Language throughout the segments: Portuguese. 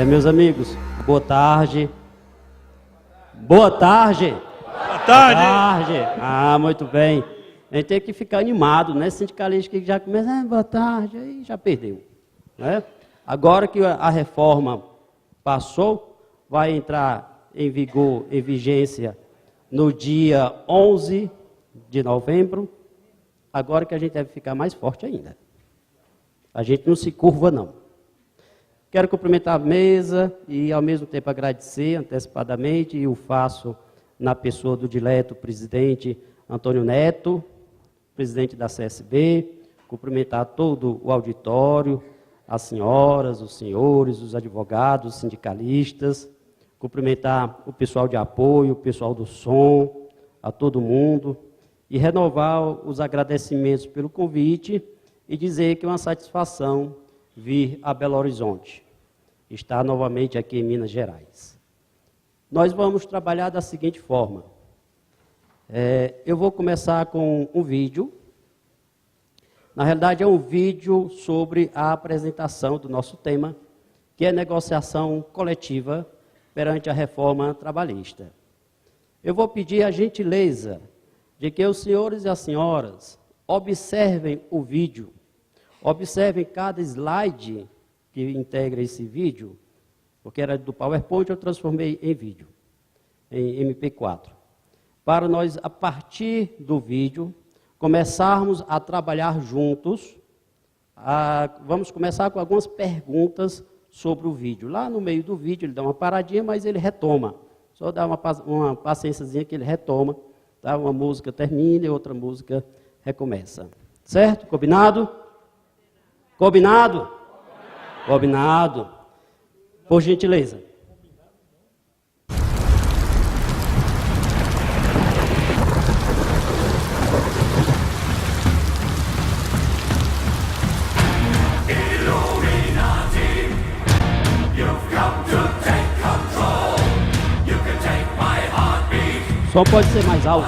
Meus amigos, boa tarde. Boa tarde. Boa tarde. Boa tarde. Muito bem. A gente tem que ficar animado, né? Sindicalista que já começa, boa tarde, aí já perdeu, né? Agora que a reforma passou, vai entrar em vigor, em vigência, no dia 11 de novembro, agora que a gente deve ficar mais forte ainda. A gente não se curva, não. Quero cumprimentar a mesa e, ao mesmo tempo, agradecer antecipadamente, e o faço na pessoa do dileto presidente Antônio Neto, presidente da CSB, cumprimentar todo o auditório, as senhoras, os senhores, os advogados, os sindicalistas, cumprimentar o pessoal de apoio, o pessoal do som, a todo mundo, e renovar os agradecimentos pelo convite e dizer que é uma satisfação vir a Belo Horizonte, estar novamente aqui em Minas Gerais. Nós vamos trabalhar da seguinte forma. Eu vou começar com um vídeo. Na realidade, é um vídeo sobre a apresentação do nosso tema, que é negociação coletiva perante a reforma trabalhista. Eu vou pedir a gentileza de que os senhores e as senhoras observem o vídeo, observem cada slide que integra esse vídeo, porque era do PowerPoint, eu transformei em vídeo, em MP4. Para nós, a partir do vídeo, começarmos a trabalhar juntos. Vamos começar com algumas perguntas sobre o vídeo. Lá no meio do vídeo, ele dá uma paradinha, mas ele retoma. Só dá uma paciênciazinha que ele retoma. Tá? Uma música termina e outra música recomeça. Certo? Combinado? Combinado? Combinado. Por gentileza. Só pode ser mais alto.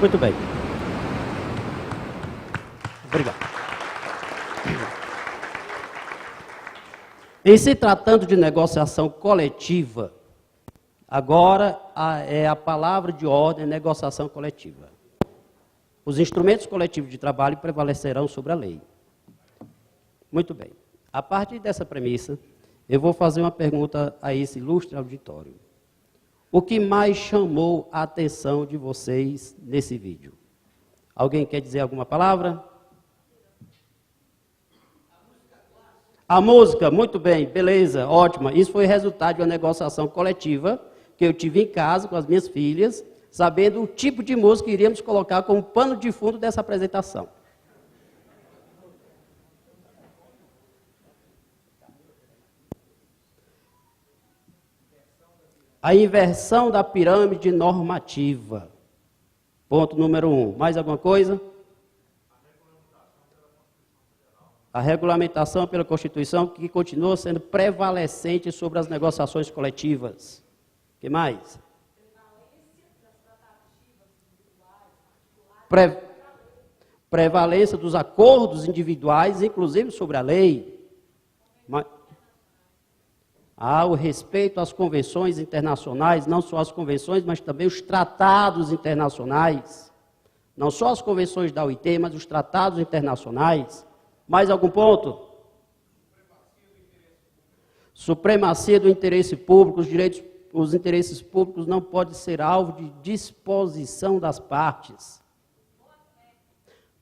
Muito bem. Obrigado. Em se tratando de negociação coletiva, Agora é a palavra de ordem, negociação coletiva. Os instrumentos coletivos de trabalho prevalecerão sobre a lei. Muito bem. A partir dessa premissa, eu vou fazer uma pergunta a esse ilustre auditório. O que mais chamou a atenção de vocês nesse vídeo? Alguém quer dizer alguma palavra? A música, muito bem, beleza, ótima. Isso foi resultado de uma negociação coletiva que eu tive em casa com as minhas filhas, sabendo o tipo de música que iríamos colocar como pano de fundo dessa apresentação. A inversão da pirâmide normativa. Ponto número 1. Mais alguma coisa? A regulamentação pela Constituição, que continua sendo prevalecente sobre as negociações coletivas. O que mais? Prevalência dos acordos individuais, inclusive sobre a lei. Há o respeito às convenções internacionais, não só as convenções, mas também os tratados internacionais. Não só as convenções da OIT, mas os tratados internacionais. Mais algum ponto? Supremacia do interesse público. Os interesses públicos não podem ser alvo de disposição das partes.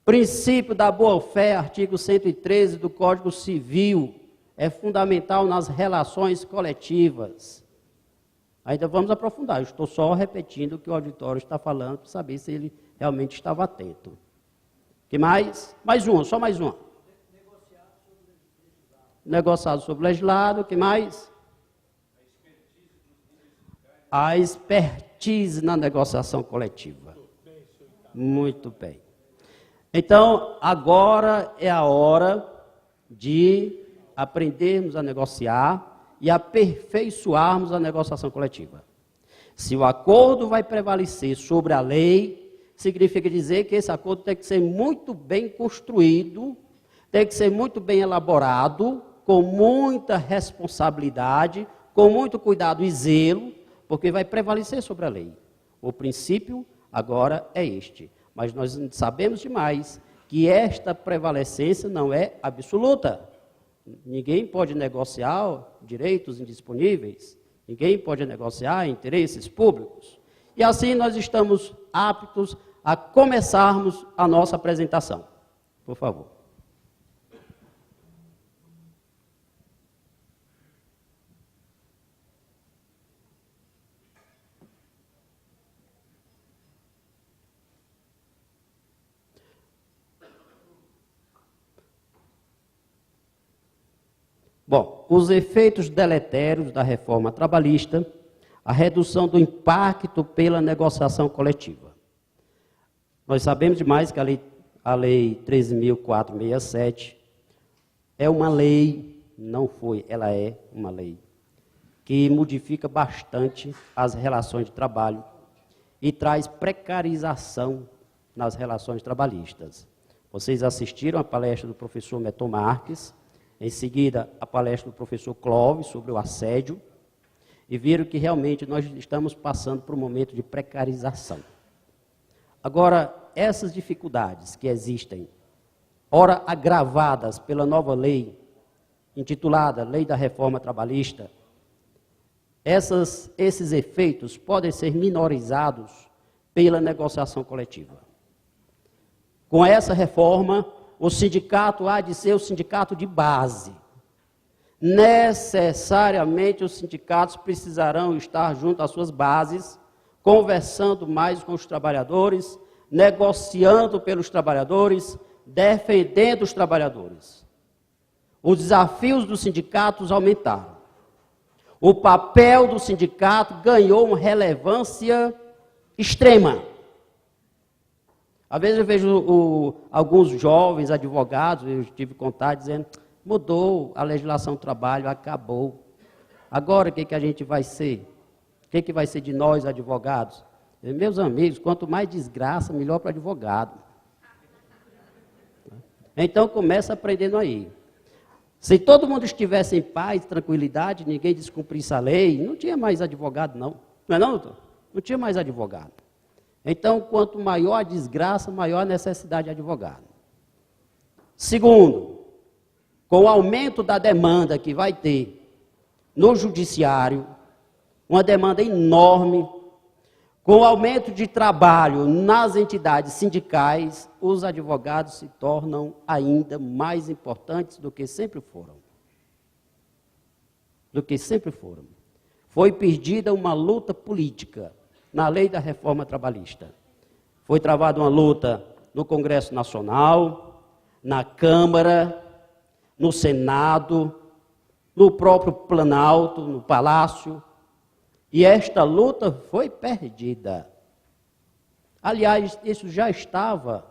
Princípio da boa-fé, artigo 113 do Código Civil, é fundamental nas relações coletivas. Ainda vamos aprofundar, eu estou só repetindo o que o auditório está falando, para saber se ele realmente estava atento. O que mais? Mais uma, só mais uma. Negociado sobre o legislado, o que mais? A expertise na negociação coletiva. Muito bem. Então, agora é a hora de aprendermos a negociar e aperfeiçoarmos a negociação coletiva. Se o acordo vai prevalecer sobre a lei, significa dizer que esse acordo tem que ser muito bem construído, tem que ser muito bem elaborado, com muita responsabilidade, com muito cuidado e zelo, porque vai prevalecer sobre a lei. O princípio agora é este. Mas nós sabemos demais que esta prevalecência não é absoluta. Ninguém pode negociar direitos indisponíveis, ninguém pode negociar interesses públicos. E assim nós estamos aptos a começarmos a nossa apresentação. Por favor. Bom, os efeitos deletérios da reforma trabalhista, a redução do impacto pela negociação coletiva. Nós sabemos demais que a lei 13.467 é uma lei, não foi, ela é uma lei, que modifica bastante as relações de trabalho e traz precarização nas relações trabalhistas. Vocês assistiram a palestra do professor Meton Marques, em seguida, a palestra do professor Clóvis sobre o assédio, e viram que realmente nós estamos passando por um momento de precarização. Agora, essas dificuldades que existem, ora agravadas pela nova lei, intitulada Lei da Reforma Trabalhista, esses efeitos podem ser minorizados pela negociação coletiva. Com essa reforma, o sindicato há de ser o sindicato de base. Necessariamente os sindicatos precisarão estar junto às suas bases, conversando mais com os trabalhadores, negociando pelos trabalhadores, defendendo os trabalhadores. Os desafios dos sindicatos aumentaram. O papel do sindicato ganhou uma relevância extrema. Às vezes eu vejo alguns jovens advogados, eu tive contato, dizendo, mudou a legislação do trabalho, acabou. Agora o que a gente vai ser? O que vai ser de nós, advogados? Meus amigos, quanto mais desgraça, melhor para o advogado. Então começa aprendendo aí. Se todo mundo estivesse em paz, tranquilidade, ninguém descumprisse a lei, não tinha mais advogado, não. Não é não, doutor? Não tinha mais advogado. Então, quanto maior a desgraça, maior a necessidade de advogado. Segundo, com o aumento da demanda que vai ter no judiciário, uma demanda enorme, com o aumento de trabalho nas entidades sindicais, os advogados se tornam ainda mais importantes do que sempre foram. Foi perdida uma luta política na lei da reforma trabalhista. Foi travada uma luta no Congresso Nacional, na Câmara, no Senado, no próprio Planalto, no Palácio, e esta luta foi perdida. Aliás, isso já estava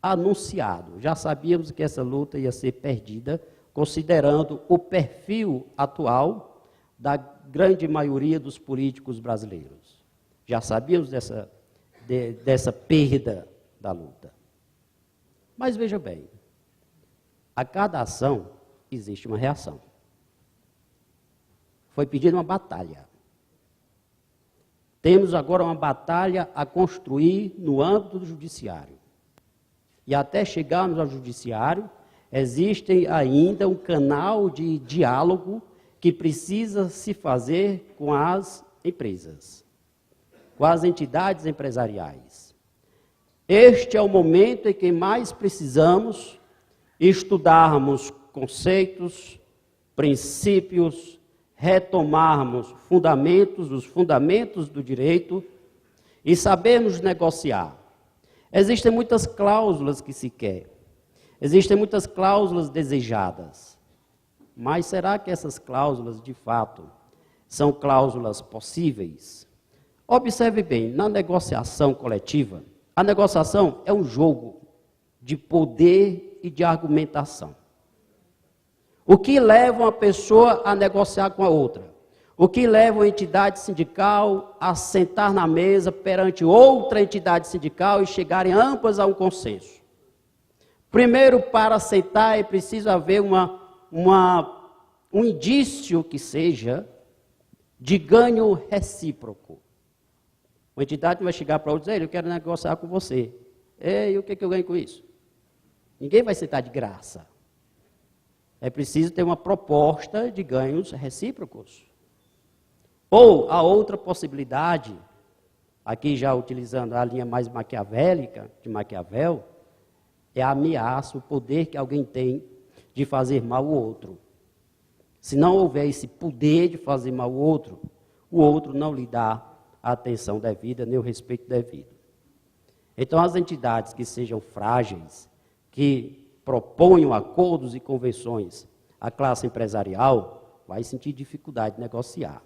anunciado, já sabíamos que essa luta ia ser perdida, considerando o perfil atual da grande maioria dos políticos brasileiros. Já sabíamos dessa perda da luta. Mas veja bem, a cada ação existe uma reação. Foi pedida uma batalha. Temos agora uma batalha a construir no âmbito do judiciário. E até chegarmos ao judiciário, existe ainda um canal de diálogo que precisa se fazer com as empresas, com as entidades empresariais. Este é o momento em que mais precisamos estudarmos conceitos, princípios, retomarmos os fundamentos do direito e sabermos negociar. Existem muitas cláusulas que se quer, existem muitas cláusulas desejadas, mas será que essas cláusulas, de fato, são cláusulas possíveis? Observe bem, na negociação coletiva, a negociação é um jogo de poder e de argumentação. O que leva uma pessoa a negociar com a outra? O que leva uma entidade sindical a sentar na mesa perante outra entidade sindical e chegarem ambas a um consenso? Primeiro, para sentar, é preciso haver um indício que seja de ganho recíproco. Uma entidade vai chegar para outra e dizer, eu quero negociar com você. E o que eu ganho com isso? Ninguém vai sentar de graça. É preciso ter uma proposta de ganhos recíprocos. Ou a outra possibilidade, aqui já utilizando a linha mais maquiavélica, de Maquiavel, é a ameaça, o poder que alguém tem de fazer mal ao outro. Se não houver esse poder de fazer mal ao outro, o outro não lhe dá a atenção devida, nem o respeito devido. Então, as entidades que sejam frágeis, que proponham acordos e convenções, a classe empresarial vai sentir dificuldade de negociar.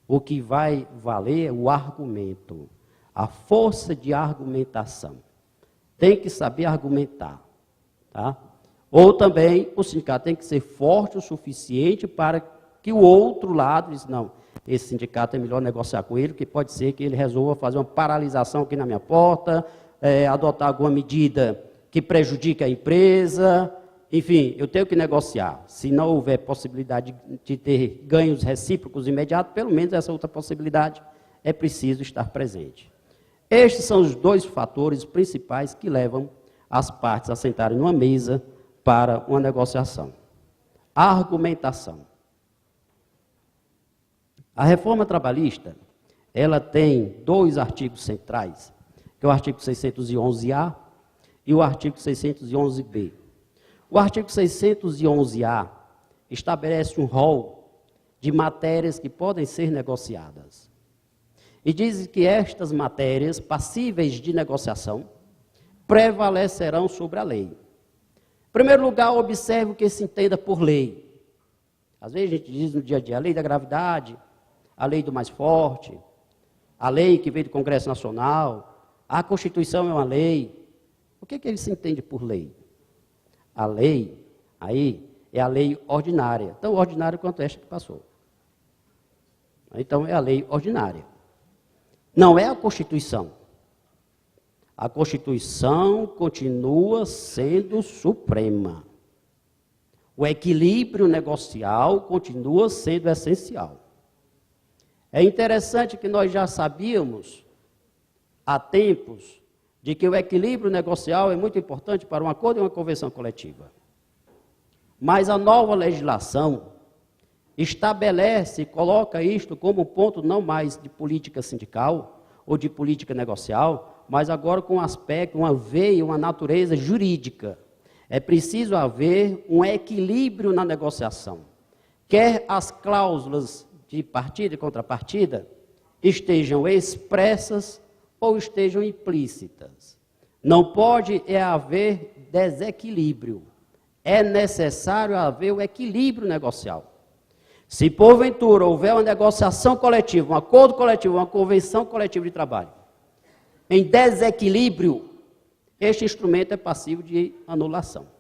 O que vai valer é o argumento, a força de argumentação. Tem que saber argumentar, tá? Ou também o sindicato tem que ser forte o suficiente para que o outro lado diz, não, esse sindicato é melhor negociar com ele, porque pode ser que ele resolva fazer uma paralisação aqui na minha porta, adotar alguma medida que prejudique a empresa, enfim, eu tenho que negociar. Se não houver possibilidade de ter ganhos recíprocos imediatos, pelo menos essa outra possibilidade é preciso estar presente. Estes são os dois fatores principais que levam as partes a sentarem numa mesa para uma negociação. A argumentação. A reforma trabalhista, ela tem dois artigos centrais, que é o artigo 611-A e o artigo 611-B. O artigo 611-A estabelece um rol de matérias que podem ser negociadas. E diz que estas matérias passíveis de negociação prevalecerão sobre a lei. Em primeiro lugar, observe o que se entenda por lei. Às vezes a gente diz no dia a dia, a lei da gravidade, a lei do mais forte, a lei que veio do Congresso Nacional, a Constituição é uma lei. O que ele se entende por lei? A lei, aí, é a lei ordinária. Tão ordinária quanto esta que passou. Então, é a lei ordinária. Não é a Constituição. A Constituição continua sendo suprema. O equilíbrio negocial continua sendo essencial. É interessante que nós já sabíamos, há tempos, de que o equilíbrio negocial é muito importante para um acordo e uma convenção coletiva. Mas a nova legislação estabelece e coloca isto como ponto não mais de política sindical ou de política negocial, mas agora com um aspecto, uma veia, uma natureza jurídica. É preciso haver um equilíbrio na negociação. Quer as cláusulas de partida e contrapartida estejam expressas ou estejam implícitas. Não pode haver desequilíbrio. É necessário haver o equilíbrio negocial. Se porventura houver uma negociação coletiva, um acordo coletivo, uma convenção coletiva de trabalho, em desequilíbrio, este instrumento é passível de anulação.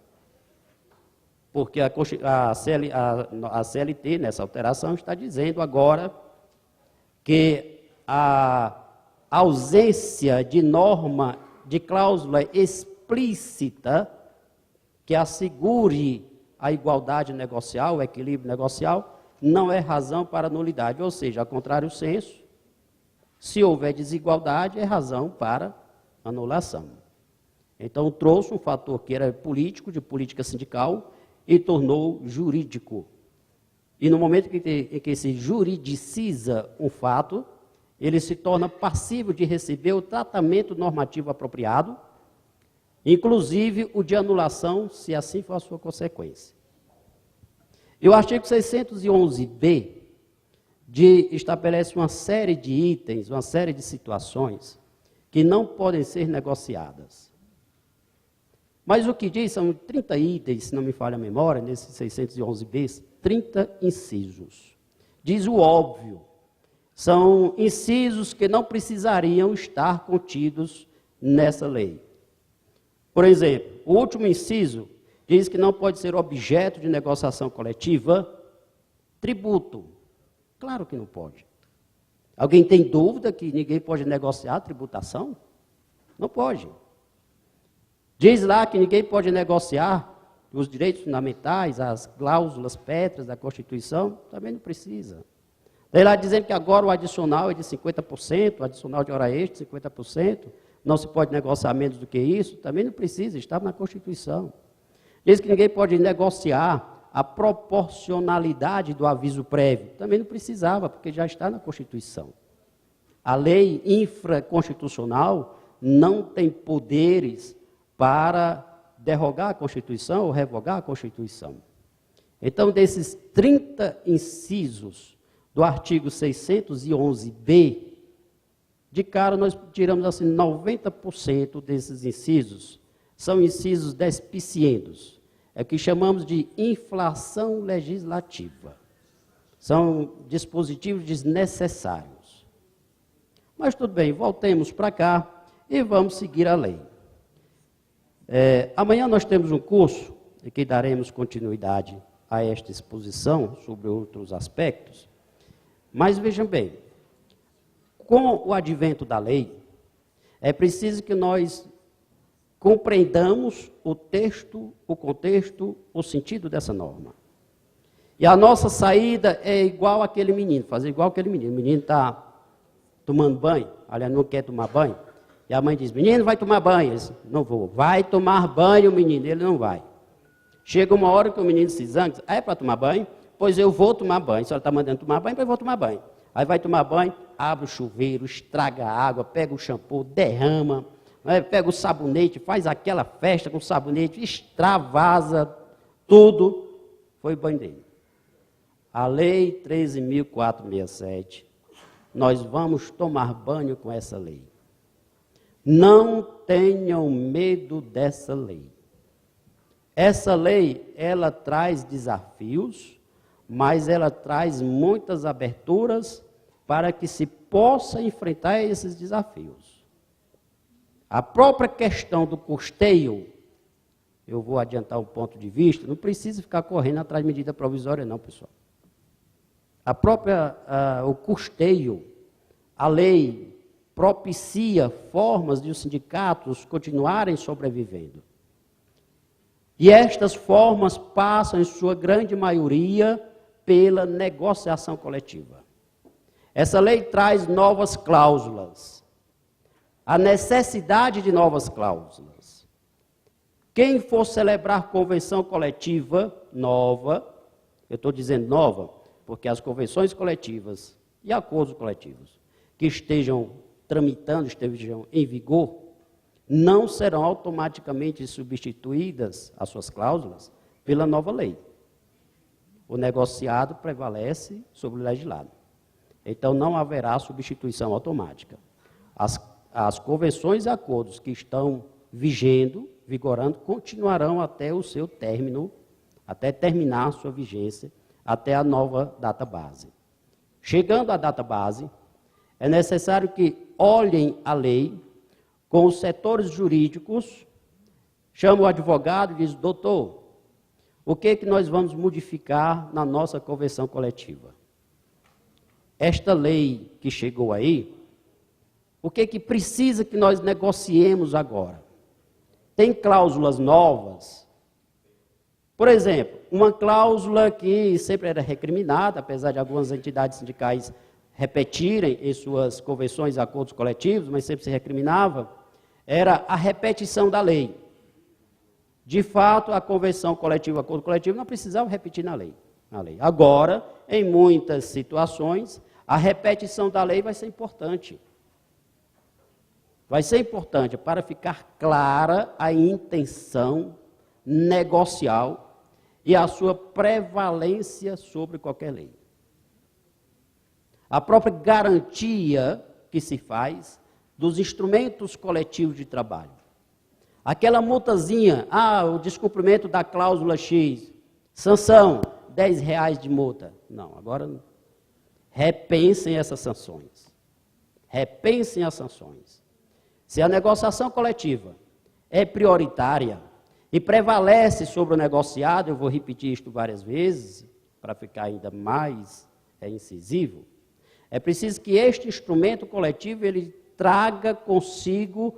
Porque a CLT, nessa alteração, está dizendo agora que a ausência de norma, de cláusula explícita, que assegure a igualdade negocial, o equilíbrio negocial, não é razão para nulidade. Ou seja, ao contrário senso, se houver desigualdade, é razão para anulação. Então, trouxe um fator que era político, de política sindical, e tornou jurídico. E no momento em que se juridiciza um fato, ele se torna passível de receber o tratamento normativo apropriado, inclusive o de anulação, se assim for a sua consequência. E o artigo 611b estabelece uma série de itens, uma série de situações que não podem ser negociadas. Mas o que diz são 30 itens, se não me falha a memória, nesses 611b, 30 incisos. Diz o óbvio. São incisos que não precisariam estar contidos nessa lei. Por exemplo, o último inciso diz que não pode ser objeto de negociação coletiva tributo. Claro que não pode. Alguém tem dúvida que ninguém pode negociar tributação? Não pode. Diz lá que ninguém pode negociar os direitos fundamentais, as cláusulas pétreas da Constituição, também não precisa. Daí lá dizendo que agora o adicional é de 50%, o adicional de hora extra de 50%, não se pode negociar menos do que isso, também não precisa, está na Constituição. Diz que ninguém pode negociar a proporcionalidade do aviso prévio. Também não precisava, porque já está na Constituição. A lei infraconstitucional não tem poderes para derrogar a Constituição ou revogar a Constituição. Então, desses 30 incisos do artigo 611b, de cara nós tiramos assim 90% desses incisos. São incisos despiciendos. É o que chamamos de inflação legislativa. São dispositivos desnecessários. Mas tudo bem, voltemos para cá e vamos seguir a lei. Amanhã nós temos um curso em que daremos continuidade a esta exposição sobre outros aspectos. Mas vejam bem, com o advento da lei, é preciso que nós compreendamos o texto, o contexto, o sentido dessa norma. E a nossa saída é igual àquele menino, fazer igual àquele menino. O menino está tomando banho, aliás, não quer tomar banho. E a mãe diz, menino, vai tomar banho. Ele diz, não vou. Vai tomar banho, menino. Ele não vai. Chega uma hora que o menino se zanga, diz, é para tomar banho? Pois eu vou tomar banho. A senhora está mandando tomar banho, pois eu vou tomar banho. Aí vai tomar banho, abre o chuveiro, estraga a água, pega o shampoo, derrama, pega o sabonete, faz aquela festa com o sabonete, extravasa tudo. Foi o banho dele. A lei 13.467, nós vamos tomar banho com essa lei. Não tenham medo dessa lei. Essa lei, ela traz desafios, mas ela traz muitas aberturas para que se possa enfrentar esses desafios. A própria questão do custeio, eu vou adiantar um ponto de vista, não precisa ficar correndo atrás de medida provisória não, pessoal. O custeio, a lei propicia formas de os sindicatos continuarem sobrevivendo. E estas formas passam, em sua grande maioria, pela negociação coletiva. Essa lei traz novas cláusulas. A necessidade de novas cláusulas. Quem for celebrar convenção coletiva nova, eu estou dizendo nova, porque as convenções coletivas e acordos coletivos que estejam tramitando, estejam em vigor, não serão automaticamente substituídas as suas cláusulas pela nova lei. O negociado prevalece sobre o legislado. Então, não haverá substituição automática. As convenções e acordos que estão vigorando, continuarão até o seu término, até terminar a sua vigência, até a nova data base. Chegando à data base, é necessário que olhem a lei com os setores jurídicos, chama o advogado e diz, doutor, o que nós vamos modificar na nossa convenção coletiva? Esta lei que chegou aí, o que precisa que nós negociemos agora? Tem cláusulas novas? Por exemplo, uma cláusula que sempre era recriminada, apesar de algumas entidades sindicais repetirem em suas convenções e acordos coletivos, mas sempre se recriminava, era a repetição da lei. De fato, a convenção coletiva e o acordo coletivo não precisavam repetir na lei. Agora, em muitas situações, a repetição da lei vai ser importante. Vai ser importante para ficar clara a intenção negocial e a sua prevalência sobre qualquer lei. A própria garantia que se faz dos instrumentos coletivos de trabalho. Aquela multazinha, o descumprimento da cláusula X, sanção, R$10 de multa. Não, agora repensem essas sanções. Repensem as sanções. Se a negociação coletiva é prioritária e prevalece sobre o negociado, eu vou repetir isto várias vezes, para ficar ainda mais incisivo, é preciso que este instrumento coletivo ele traga consigo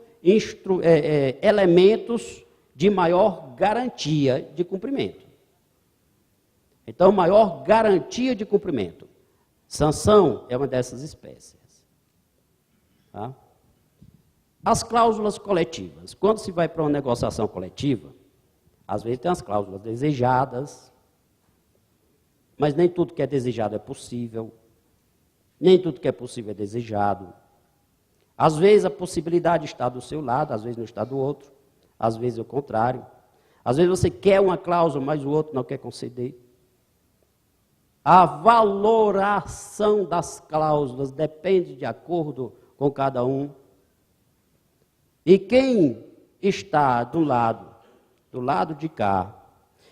elementos de maior garantia de cumprimento. Então, maior garantia de cumprimento. Sanção é uma dessas espécies. Tá? As cláusulas coletivas. Quando se vai para uma negociação coletiva, às vezes tem as cláusulas desejadas, mas nem tudo que é desejado é possível, nem tudo que é possível é desejado. Às vezes a possibilidade está do seu lado, às vezes não está do outro, às vezes é o contrário. Às vezes você quer uma cláusula, mas o outro não quer conceder. A valoração das cláusulas depende de acordo com cada um. E quem está do lado de cá,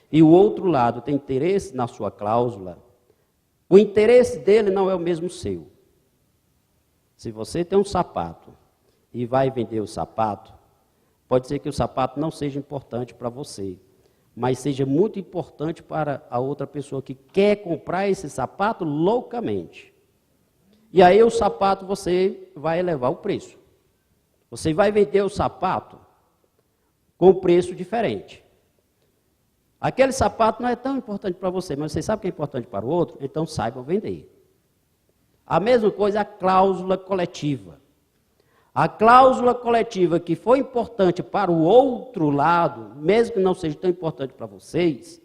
e o outro lado tem interesse na sua cláusula, o interesse dele não é o mesmo seu. Se você tem um sapato e vai vender o sapato, pode ser que o sapato não seja importante para você, mas seja muito importante para a outra pessoa que quer comprar esse sapato loucamente. E aí o sapato você vai elevar o preço. Você vai vender o sapato com preço diferente. Aquele sapato não é tão importante para você, mas você sabe que é importante para o outro, então saiba vender. A mesma coisa a cláusula coletiva. A cláusula coletiva que foi importante para o outro lado, mesmo que não seja tão importante para vocês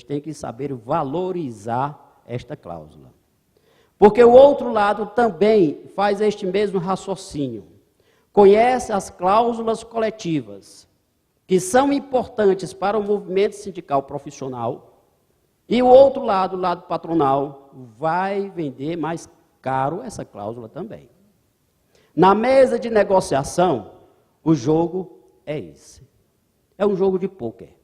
têm que saber valorizar esta cláusula. Porque o outro lado também faz este mesmo raciocínio. Conhece as cláusulas coletivas, que são importantes para o movimento sindical profissional, e o outro lado, o lado patronal, vai vender mais caro essa cláusula também. Na mesa de negociação, o jogo é esse. É um jogo de pôquer.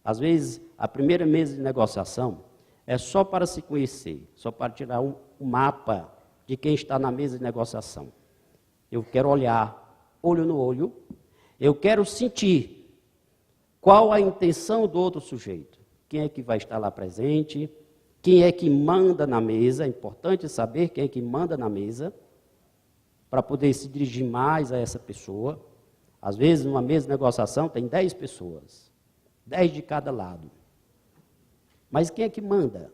Às vezes, a primeira mesa de negociação é só para se conhecer, só para tirar um mapa de quem está na mesa de negociação. Eu quero olhar olho no olho, eu quero sentir qual a intenção do outro sujeito. Quem é que vai estar lá presente, quem é que manda na mesa, é importante saber quem é que manda na mesa, para poder se dirigir mais a essa pessoa. Às vezes, numa mesa de negociação, tem 10 pessoas, 10 de cada lado. Mas quem é que manda?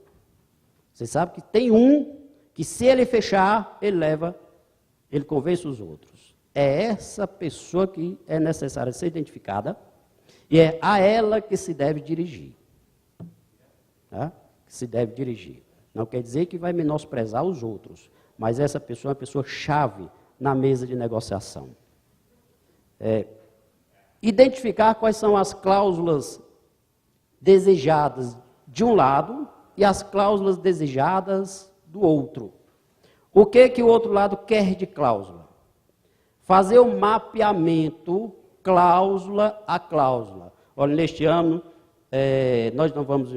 Você sabe que tem um que se ele fechar, ele convence os outros. É essa pessoa que é necessária ser identificada e é a ela que se deve dirigir. Tá? Que se deve dirigir. Não quer dizer que vai menosprezar os outros, mas essa pessoa é uma pessoa chave na mesa de negociação. Identificar quais são as cláusulas desejadas de um lado e as cláusulas desejadas do outro. O que o outro lado quer de cláusula? Fazer um mapeamento, cláusula a cláusula. Olha, neste ano, nós não vamos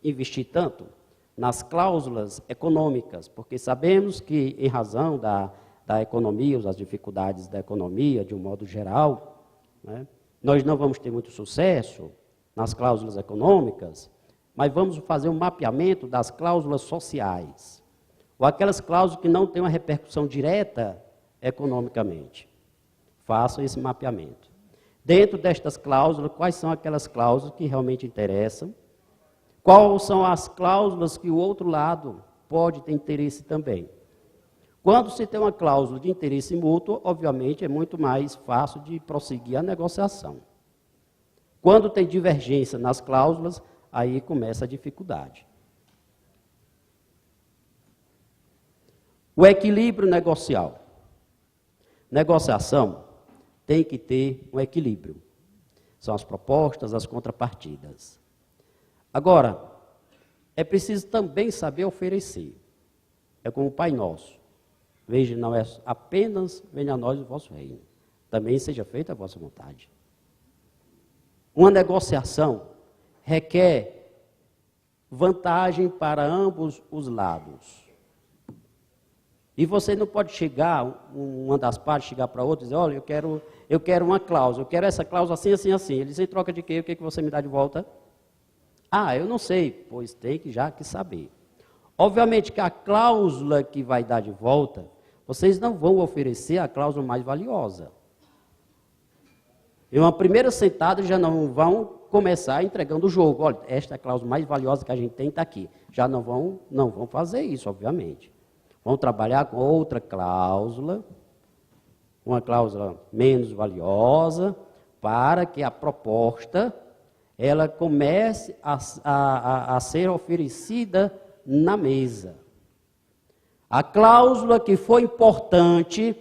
investir tanto nas cláusulas econômicas, porque sabemos que, em razão da economia, das dificuldades da economia, de um modo geral, né, nós não vamos ter muito sucesso nas cláusulas econômicas, mas vamos fazer um mapeamento das cláusulas sociais, ou aquelas cláusulas que não têm uma repercussão direta economicamente. Façam esse mapeamento. Dentro destas cláusulas, quais são aquelas cláusulas que realmente interessam? Quais são as cláusulas que o outro lado pode ter interesse também? Quando se tem uma cláusula de interesse mútuo, obviamente é muito mais fácil de prosseguir a negociação. Quando tem divergência nas cláusulas, aí começa a dificuldade. O equilíbrio negocial. Negociação tem que ter um equilíbrio. São as propostas, as contrapartidas. Agora, é preciso também saber oferecer. É como o Pai Nosso. Veja, não é apenas venha a nós o vosso reino. Também seja feita a vossa vontade. Uma negociação requer vantagem para ambos os lados. E você não pode chegar, uma das partes chegar para a outra e dizer, olha, eu quero uma cláusula, eu quero essa cláusula assim, assim, assim. Ele diz, em troca de quê? O que você me dá de volta? Ah, eu não sei. Pois tem que já que saber. Obviamente que a cláusula que vai dar de volta, vocês não vão oferecer a cláusula mais valiosa. Em uma primeira sentada já não vão começar entregando o jogo. Olha, esta é a cláusula mais valiosa que a gente tem, está aqui. Já não vão fazer isso, obviamente. Vão trabalhar com outra cláusula, uma cláusula menos valiosa, para que a proposta ela comece a ser oferecida na mesa. A cláusula que foi importante,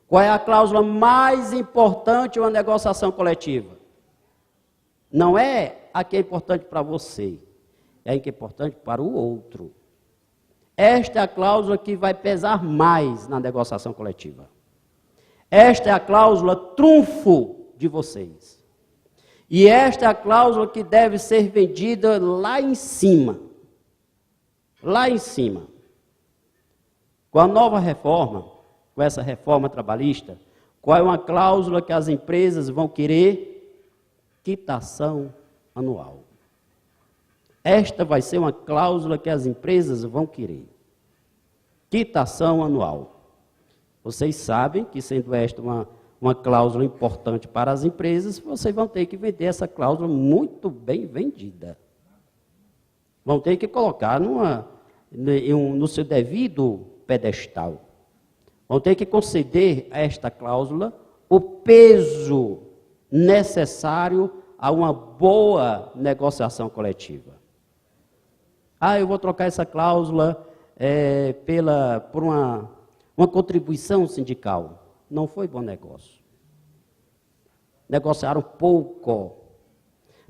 qual é a cláusula mais importante em uma negociação coletiva? Não é a que é importante para você, é a que é importante para o outro. Esta é a cláusula que vai pesar mais na negociação coletiva. Esta é a cláusula trunfo de vocês. E esta é a cláusula que deve ser vendida lá em cima. Lá em cima. Com a nova reforma, com essa reforma trabalhista, qual é uma cláusula que as empresas vão querer? Quitação anual. Esta vai ser uma cláusula que as empresas vão querer. Quitação anual. Vocês sabem que, sendo esta uma cláusula importante para as empresas, vocês vão ter que vender essa cláusula muito bem vendida. Vão ter que colocar no seu devido pedestal. Vão ter que conceder a esta cláusula o peso necessário a uma boa negociação coletiva. Ah, eu vou trocar essa cláusula por uma contribuição sindical. Não foi bom negócio. Negociaram pouco.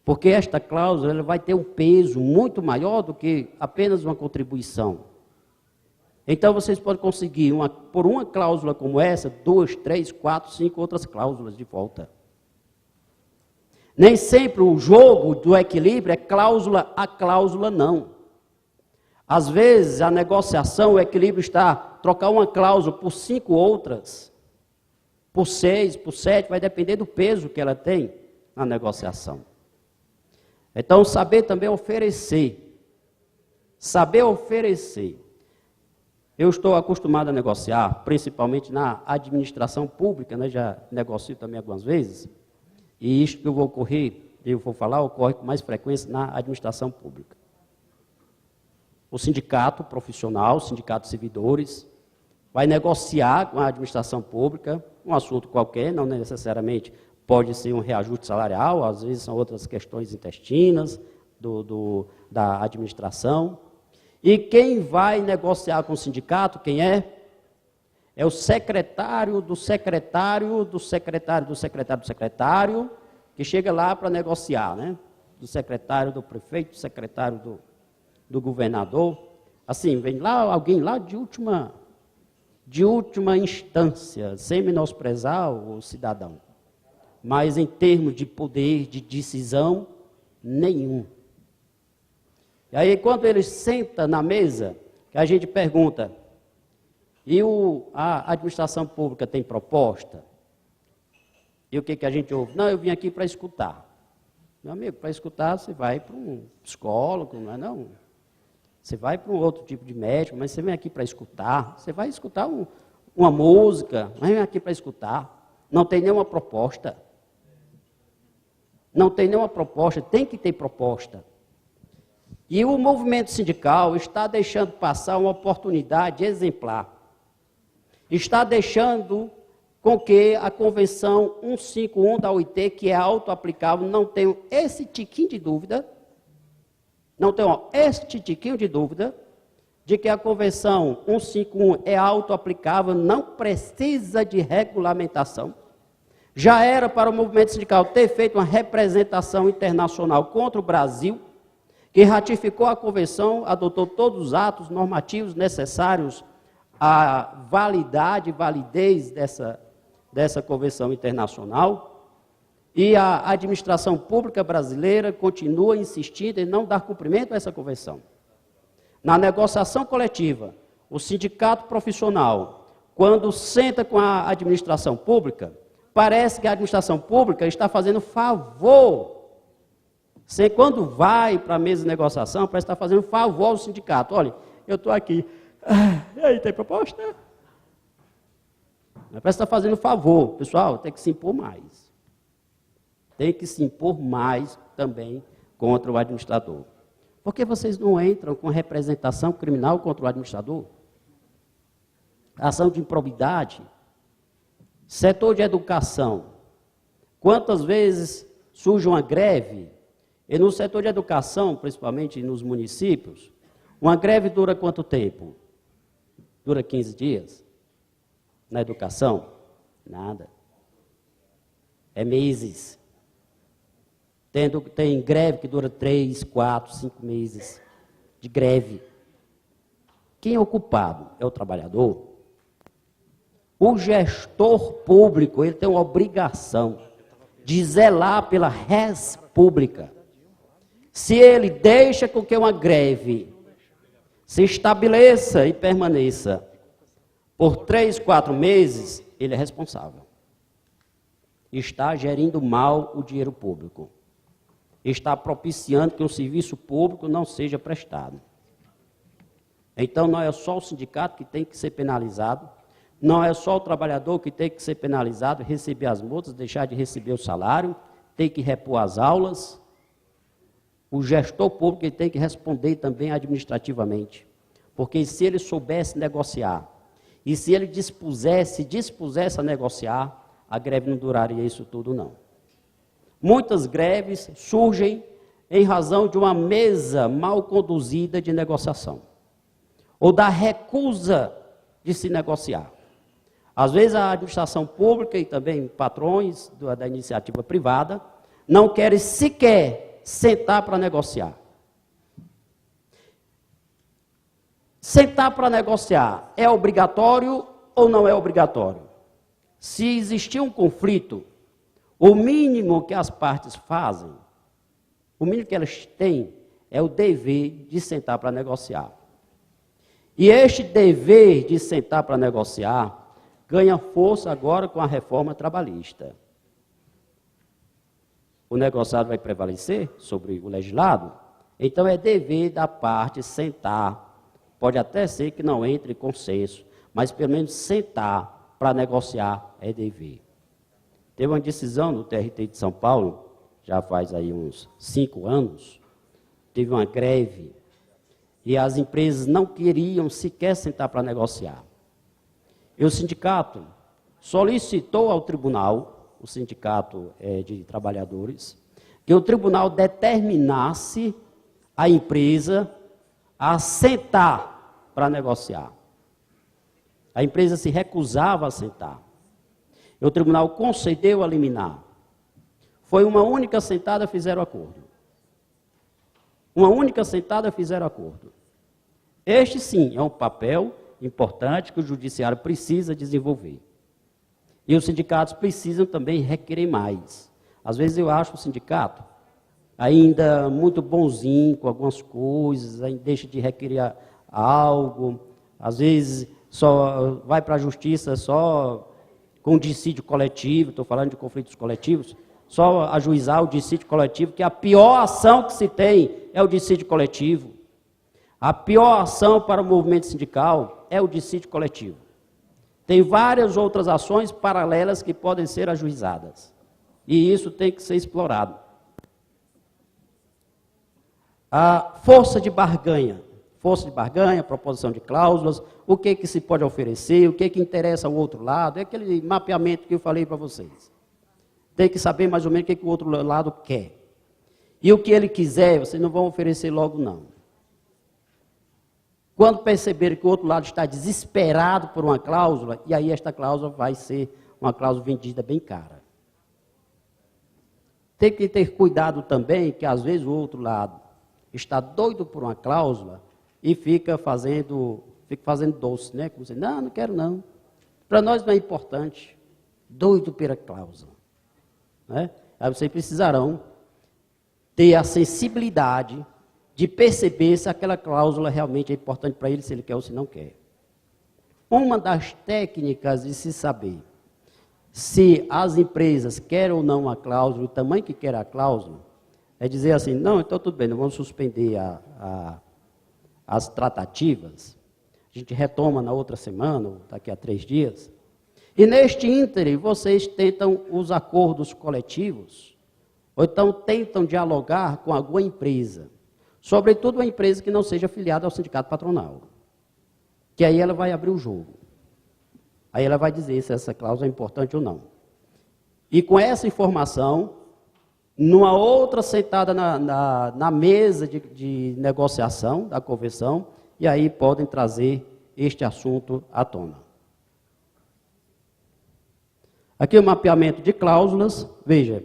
Porque esta cláusula ela vai ter um peso muito maior do que apenas uma contribuição. Então, vocês podem conseguir, por uma cláusula como essa, 2, 3, 4, 5 outras cláusulas de volta. Nem sempre o jogo do equilíbrio é cláusula a cláusula, não. Às vezes, a negociação, o equilíbrio está trocar uma cláusula por 5 outras, por 6, por 7, vai depender do peso que ela tem na negociação. Então, saber também oferecer. Saber oferecer. Eu estou acostumado a negociar, principalmente na administração pública, né? Já negocio também algumas vezes, e isto que eu vou falar, ocorre com mais frequência na administração pública. o sindicato profissional, o sindicato de servidores, vai negociar com a administração pública um assunto qualquer, não necessariamente pode ser um reajuste salarial, às vezes são outras questões intestinas da administração. E quem vai negociar com o sindicato, quem é? É o secretário do secretário do secretário do secretário do secretário, que chega lá para negociar, né? Do secretário do prefeito, do secretário do governador. Assim, vem lá alguém lá de última instância, sem menosprezar o cidadão. Mas em termos de poder, de decisão, nenhum. E aí, quando ele senta na mesa, que a gente pergunta, e a administração pública tem proposta? E o que a gente ouve? Não, eu vim aqui para escutar. Meu amigo, para escutar você vai para um psicólogo, não é não? Você vai para um outro tipo de médico, mas você vem aqui para escutar. Você vai escutar uma música, mas vem aqui para escutar. Não tem nenhuma proposta. Não tem nenhuma proposta, tem que ter proposta. E o movimento sindical está deixando passar uma oportunidade exemplar. Está deixando com que a Convenção 151 da OIT, que é auto-aplicável, não tenha esse tiquinho de dúvida, de que a Convenção 151 é auto-aplicável, não precisa de regulamentação. Já era para o movimento sindical ter feito uma representação internacional contra o Brasil, que ratificou a Convenção, adotou todos os atos normativos necessários à validez dessa Convenção internacional, e a administração pública brasileira continua insistindo em não dar cumprimento a essa convenção. Na negociação coletiva, o sindicato profissional, quando senta com a administração pública, parece que a administração pública está fazendo favor. Quando vai para a mesa de negociação, parece que está fazendo favor ao sindicato. Olha, eu estou aqui. E aí, tem proposta? Parece que está fazendo favor. Pessoal, tem que se impor mais. Tem que se impor mais também contra o administrador. Por que vocês não entram com representação criminal contra o administrador? Ação de improbidade. Setor de educação. Quantas vezes surge uma greve? E no setor de educação, principalmente nos municípios, uma greve dura quanto tempo? Dura 15 dias? Na educação? Nada. É meses. Tem greve que dura 3, 4, 5 meses de greve. Quem é o culpado? É o trabalhador? O gestor público, ele tem uma obrigação de zelar pela res pública. Se ele deixa com que uma greve se estabeleça e permaneça por 3, 4 meses, ele é responsável. Está gerindo mal o dinheiro público. Está propiciando que um serviço público não seja prestado. Então, não é só o sindicato que tem que ser penalizado, não é só o trabalhador que tem que ser penalizado, receber as multas, deixar de receber o salário, tem que repor as aulas. O gestor público tem que responder também administrativamente. Porque se ele soubesse negociar, e se ele dispusesse a negociar, a greve não duraria isso tudo, não. Muitas greves surgem em razão de uma mesa mal conduzida de negociação, ou da recusa de se negociar. Às vezes a administração pública e também patrões da iniciativa privada não querem sequer sentar para negociar. Sentar para negociar é obrigatório ou não é obrigatório? Se existir um conflito, o mínimo que as partes fazem, o mínimo que elas têm, é o dever de sentar para negociar. E este dever de sentar para negociar ganha força agora com a reforma trabalhista. O negociado vai prevalecer sobre o legislado? Então é dever da parte sentar. Pode até ser que não entre em consenso, mas pelo menos sentar para negociar é dever. Teve uma decisão no TRT de São Paulo, já faz aí uns 5 anos, teve uma greve, E as empresas não queriam sequer sentar para negociar. E o sindicato solicitou ao tribunal, o sindicato de trabalhadores, que o tribunal determinasse a empresa a sentar para negociar. A empresa se recusava a sentar. E o tribunal concedeu a liminar. Foi uma única sentada, fizeram acordo. Uma única sentada, fizeram acordo. Este, sim, é um papel importante que o judiciário precisa desenvolver. E os sindicatos precisam também requerer mais. Às vezes eu acho o sindicato ainda muito bonzinho com algumas coisas, ainda deixa de requerer algo, às vezes só vai para a justiça só com dissídio coletivo, estou falando de conflitos coletivos, só ajuizar o dissídio coletivo, que a pior ação que se tem é o dissídio coletivo. A pior ação para o movimento sindical é o dissídio coletivo. Tem várias outras ações paralelas que podem ser ajuizadas. E isso tem que ser explorado. A força de barganha, proposição de cláusulas, o que se pode oferecer, o que interessa ao outro lado, é aquele mapeamento que eu falei para vocês. Tem que saber mais ou menos o que o outro lado quer. E o que ele quiser, vocês não vão oferecer logo, não. Quando perceberem que o outro lado está desesperado por uma cláusula, e aí esta cláusula vai ser uma cláusula vendida bem cara. Tem que ter cuidado também, que às vezes o outro lado está doido por uma cláusula e fica fazendo doce, né? Como dizendo, não quero não. Para nós não é importante. Doido pela cláusula. Né? Aí vocês precisarão ter a sensibilidade de perceber se aquela cláusula realmente é importante para ele, se ele quer ou se não quer. Uma das técnicas de se saber se as empresas querem ou não a cláusula, o tamanho que quer a cláusula, é dizer assim, não, então tudo bem, não vamos suspender as tratativas, a gente retoma na outra semana, ou daqui a 3 dias, e neste ínterim vocês tentam os acordos coletivos, ou então tentam dialogar com alguma empresa, sobretudo uma empresa que não seja afiliada ao sindicato patronal, que aí ela vai abrir o jogo, aí ela vai dizer se essa cláusula é importante ou não. E com essa informação, numa outra sentada na mesa de negociação da convenção, e aí podem trazer este assunto à tona. Aqui o mapeamento de cláusulas, veja,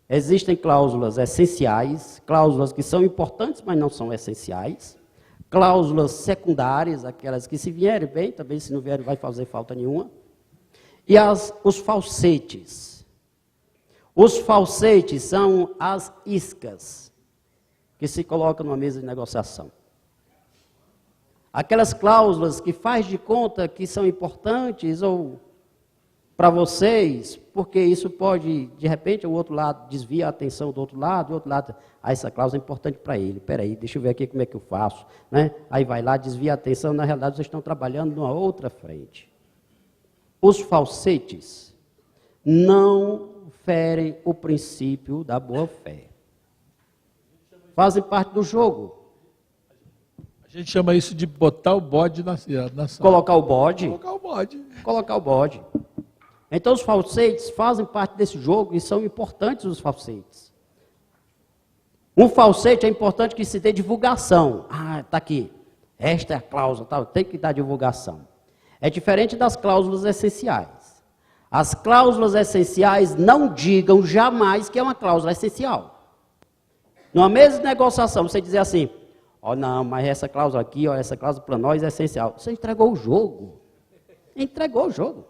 existem cláusulas essenciais, cláusulas que são importantes, mas não são essenciais, cláusulas secundárias, aquelas que se vierem bem, também se não vierem vai fazer falta nenhuma, e os falsetes. Os falsetes são as iscas que se colocam numa mesa de negociação. Aquelas cláusulas que faz de conta que são importantes ou para vocês, porque isso pode, de repente, o outro lado desvia a atenção do outro lado, e o outro lado, essa cláusula é importante para ele. Espera aí, deixa eu ver aqui como é que eu faço. Né? Aí vai lá, desvia a atenção, na realidade vocês estão trabalhando numa outra frente. Os falsetes não ferem o princípio da boa-fé. Fazem parte do jogo. A gente chama isso de botar o bode na sala. Colocar o bode. Colocar o bode. Então os falsetes fazem parte desse jogo e são importantes os falsetes. Um falsete é importante que se dê divulgação. Ah, está aqui. Esta é a cláusula, tá? Tem que dar divulgação. É diferente das cláusulas essenciais. As cláusulas essenciais não digam jamais que é uma cláusula essencial. Numa mesa de negociação, você dizer assim, não, mas essa cláusula aqui, essa cláusula para nós é essencial. Você entregou o jogo. Entregou o jogo.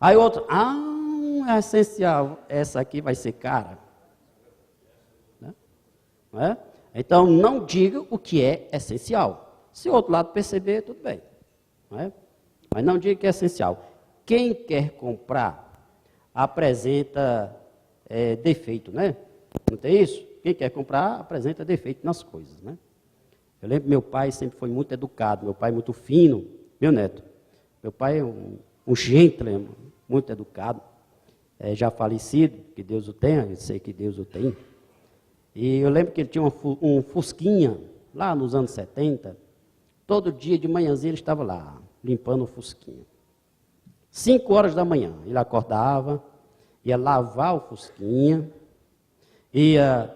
Aí o outro, é essencial, essa aqui vai ser cara. Não é? Então, não diga o que é essencial. Se o outro lado perceber, tudo bem. Não é? Mas não diga que é essencial. Quem quer comprar, apresenta defeito, né? Não tem isso? Quem quer comprar, apresenta defeito nas coisas, né? Eu lembro que meu pai sempre foi muito educado, meu pai muito fino, meu neto. Meu pai é um gentleman, muito educado, já falecido, que Deus o tenha, eu sei que Deus o tem. E eu lembro que ele tinha um fusquinha, lá nos anos 70, todo dia de manhãzinha ele estava lá, limpando o fusquinha. 5 horas da manhã, ele acordava, ia lavar o fusquinha, ia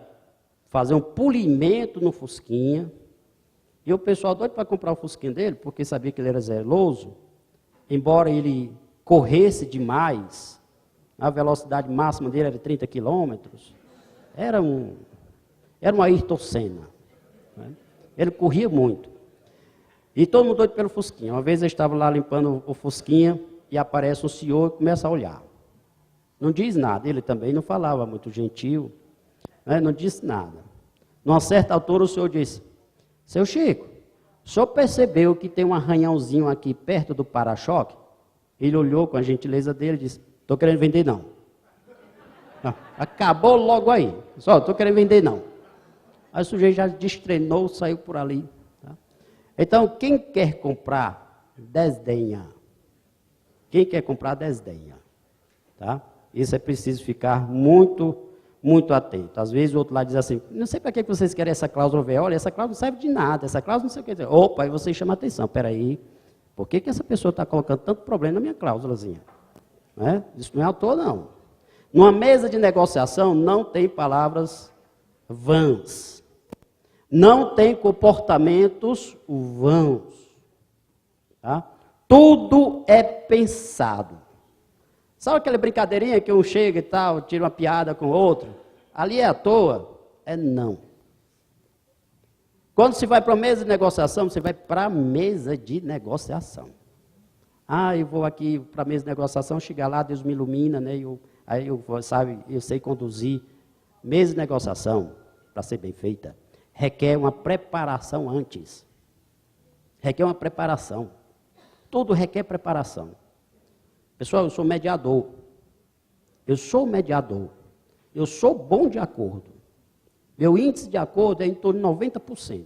fazer um polimento no fusquinha, e o pessoal doido para comprar o fusquinha dele, porque sabia que ele era zeloso, embora ele corresse demais, a velocidade máxima dele era 30 quilômetros, era um Ayrton Senna, né? Ele corria muito. E todo mundo doido pelo fusquinha. Uma vez eu estava lá limpando o fusquinha, e aparece um senhor e começa a olhar. Não diz nada, ele também não falava muito gentil, né? Não disse nada. Numa certa altura o senhor disse, seu Chico, o senhor percebeu que tem um arranhãozinho aqui perto do para-choque? Ele olhou com a gentileza dele e disse, estou querendo vender não. Acabou logo aí, só estou querendo vender não. Aí o sujeito já destreinou, saiu por ali. Tá? Então, quem quer comprar, desdenha. Quem quer comprar, desdenha. Tá? Isso é preciso ficar muito, muito atento. Às vezes o outro lá diz assim, não sei para que vocês querem essa cláusula V, olha, essa cláusula não serve de nada, essa cláusula não sei o que. Opa, aí você chama atenção, peraí, por que essa pessoa está colocando tanto problema na minha cláusulazinha? Né? Isso não é à toa, não. Numa mesa de negociação não tem palavras vãs. Não tem comportamentos vãos. Tá? Tudo é pensado. Sabe aquela brincadeirinha que um chega e tal, tira uma piada com o outro? Ali é à toa? É não. Quando se vai para a mesa de negociação, você vai para a mesa de negociação. Ah, eu vou aqui para a mesa de negociação, chegar lá, Deus me ilumina, né? Aí eu sei conduzir. Mesa de negociação, para ser bem feita, requer uma preparação antes. Requer uma preparação. Tudo requer preparação. Pessoal, eu sou mediador. Eu sou mediador. Eu sou bom de acordo. Meu índice de acordo é em torno de 90%.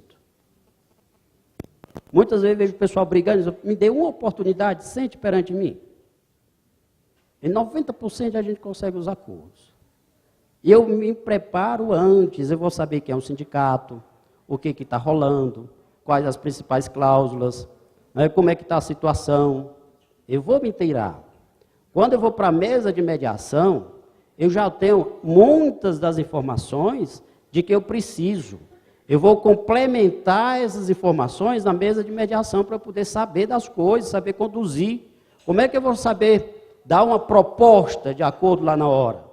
Muitas vezes vejo o pessoal brigando e diz, me dê uma oportunidade, sente perante mim. Em 90% a gente consegue os acordos. E eu me preparo antes, eu vou saber quem é um sindicato, o que está rolando, quais as principais cláusulas, né, como é que está a situação. Eu vou me inteirar. Quando eu vou para a mesa de mediação, eu já tenho muitas das informações de que eu preciso. Eu vou complementar essas informações na mesa de mediação para eu poder saber das coisas, saber conduzir. Como é que eu vou saber dar uma proposta de acordo lá na hora?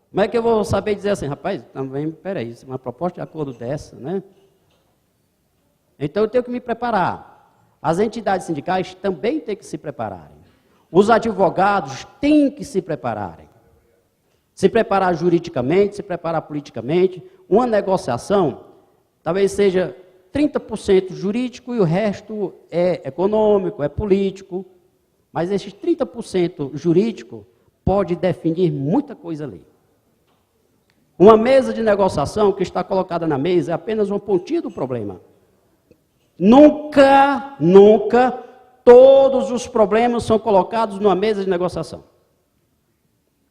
Como é que eu vou saber dizer assim, rapaz, também, peraí, uma proposta de acordo dessa, né? Então eu tenho que me preparar. As entidades sindicais também têm que se prepararem. Os advogados têm que se prepararem. Se preparar juridicamente, se preparar politicamente. Uma negociação talvez seja 30% jurídico e o resto é econômico, é político. Mas esses 30% jurídico pode definir muita coisa ali. Uma mesa de negociação que está colocada na mesa é apenas uma pontinha do problema. Nunca todos os problemas são colocados numa mesa de negociação.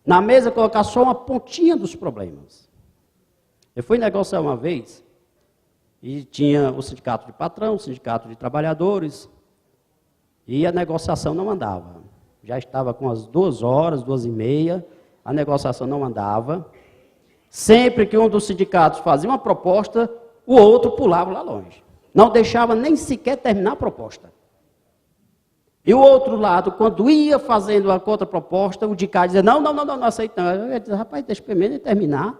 Na mesa colocar só uma pontinha dos problemas. Eu fui negociar uma vez e tinha o sindicato de patrão, o sindicato de trabalhadores e a negociação não andava. Já estava com as 2 horas, 2h30, a negociação não andava. Sempre que um dos sindicatos fazia uma proposta, o outro pulava lá longe. Não deixava nem sequer terminar a proposta. E o outro lado, quando ia fazendo a contraproposta, o de cá dizia, não aceitando. Eu dizia, rapaz, deixa primeiro terminar,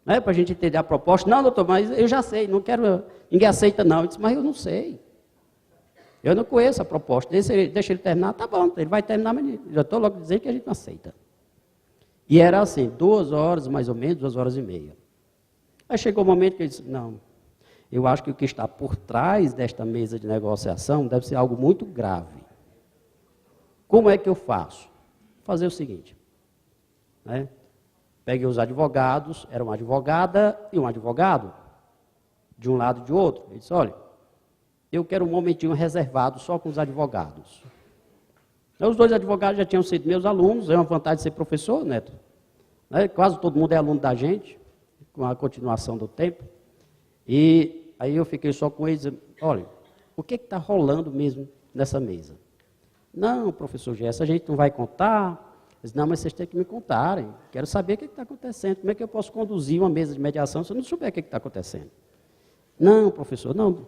né, para a gente entender a proposta. Não, doutor, mas eu já sei, não quero, ninguém aceita não. Eu disse, mas eu não sei. Eu não conheço a proposta, deixa ele terminar, tá bom, ele vai terminar, mas já estou logo dizendo que a gente não aceita. E era assim, 2 horas mais ou menos, 2h30. Aí chegou o momento que eu disse, não, eu acho que o que está por trás desta mesa de negociação deve ser algo muito grave. Como é que eu faço? Vou fazer o seguinte, né? Peguei os advogados, era uma advogada e um advogado, de um lado e de outro. Ele disse, olha, eu quero um momentinho reservado só com os advogados. Então, os 2 advogados já tinham sido meus alunos, é uma vantagem de ser professor, Neto. Né? Quase todo mundo é aluno da gente, com a continuação do tempo. E Aí eu fiquei só com eles, olha, o que está rolando mesmo nessa mesa? Não, professor Gerson, a gente não vai contar. Eu disse, não, mas vocês têm que me contarem. Quero saber o que está acontecendo. Como é que eu posso conduzir uma mesa de mediação se eu não souber o que está acontecendo? Não, professor, não.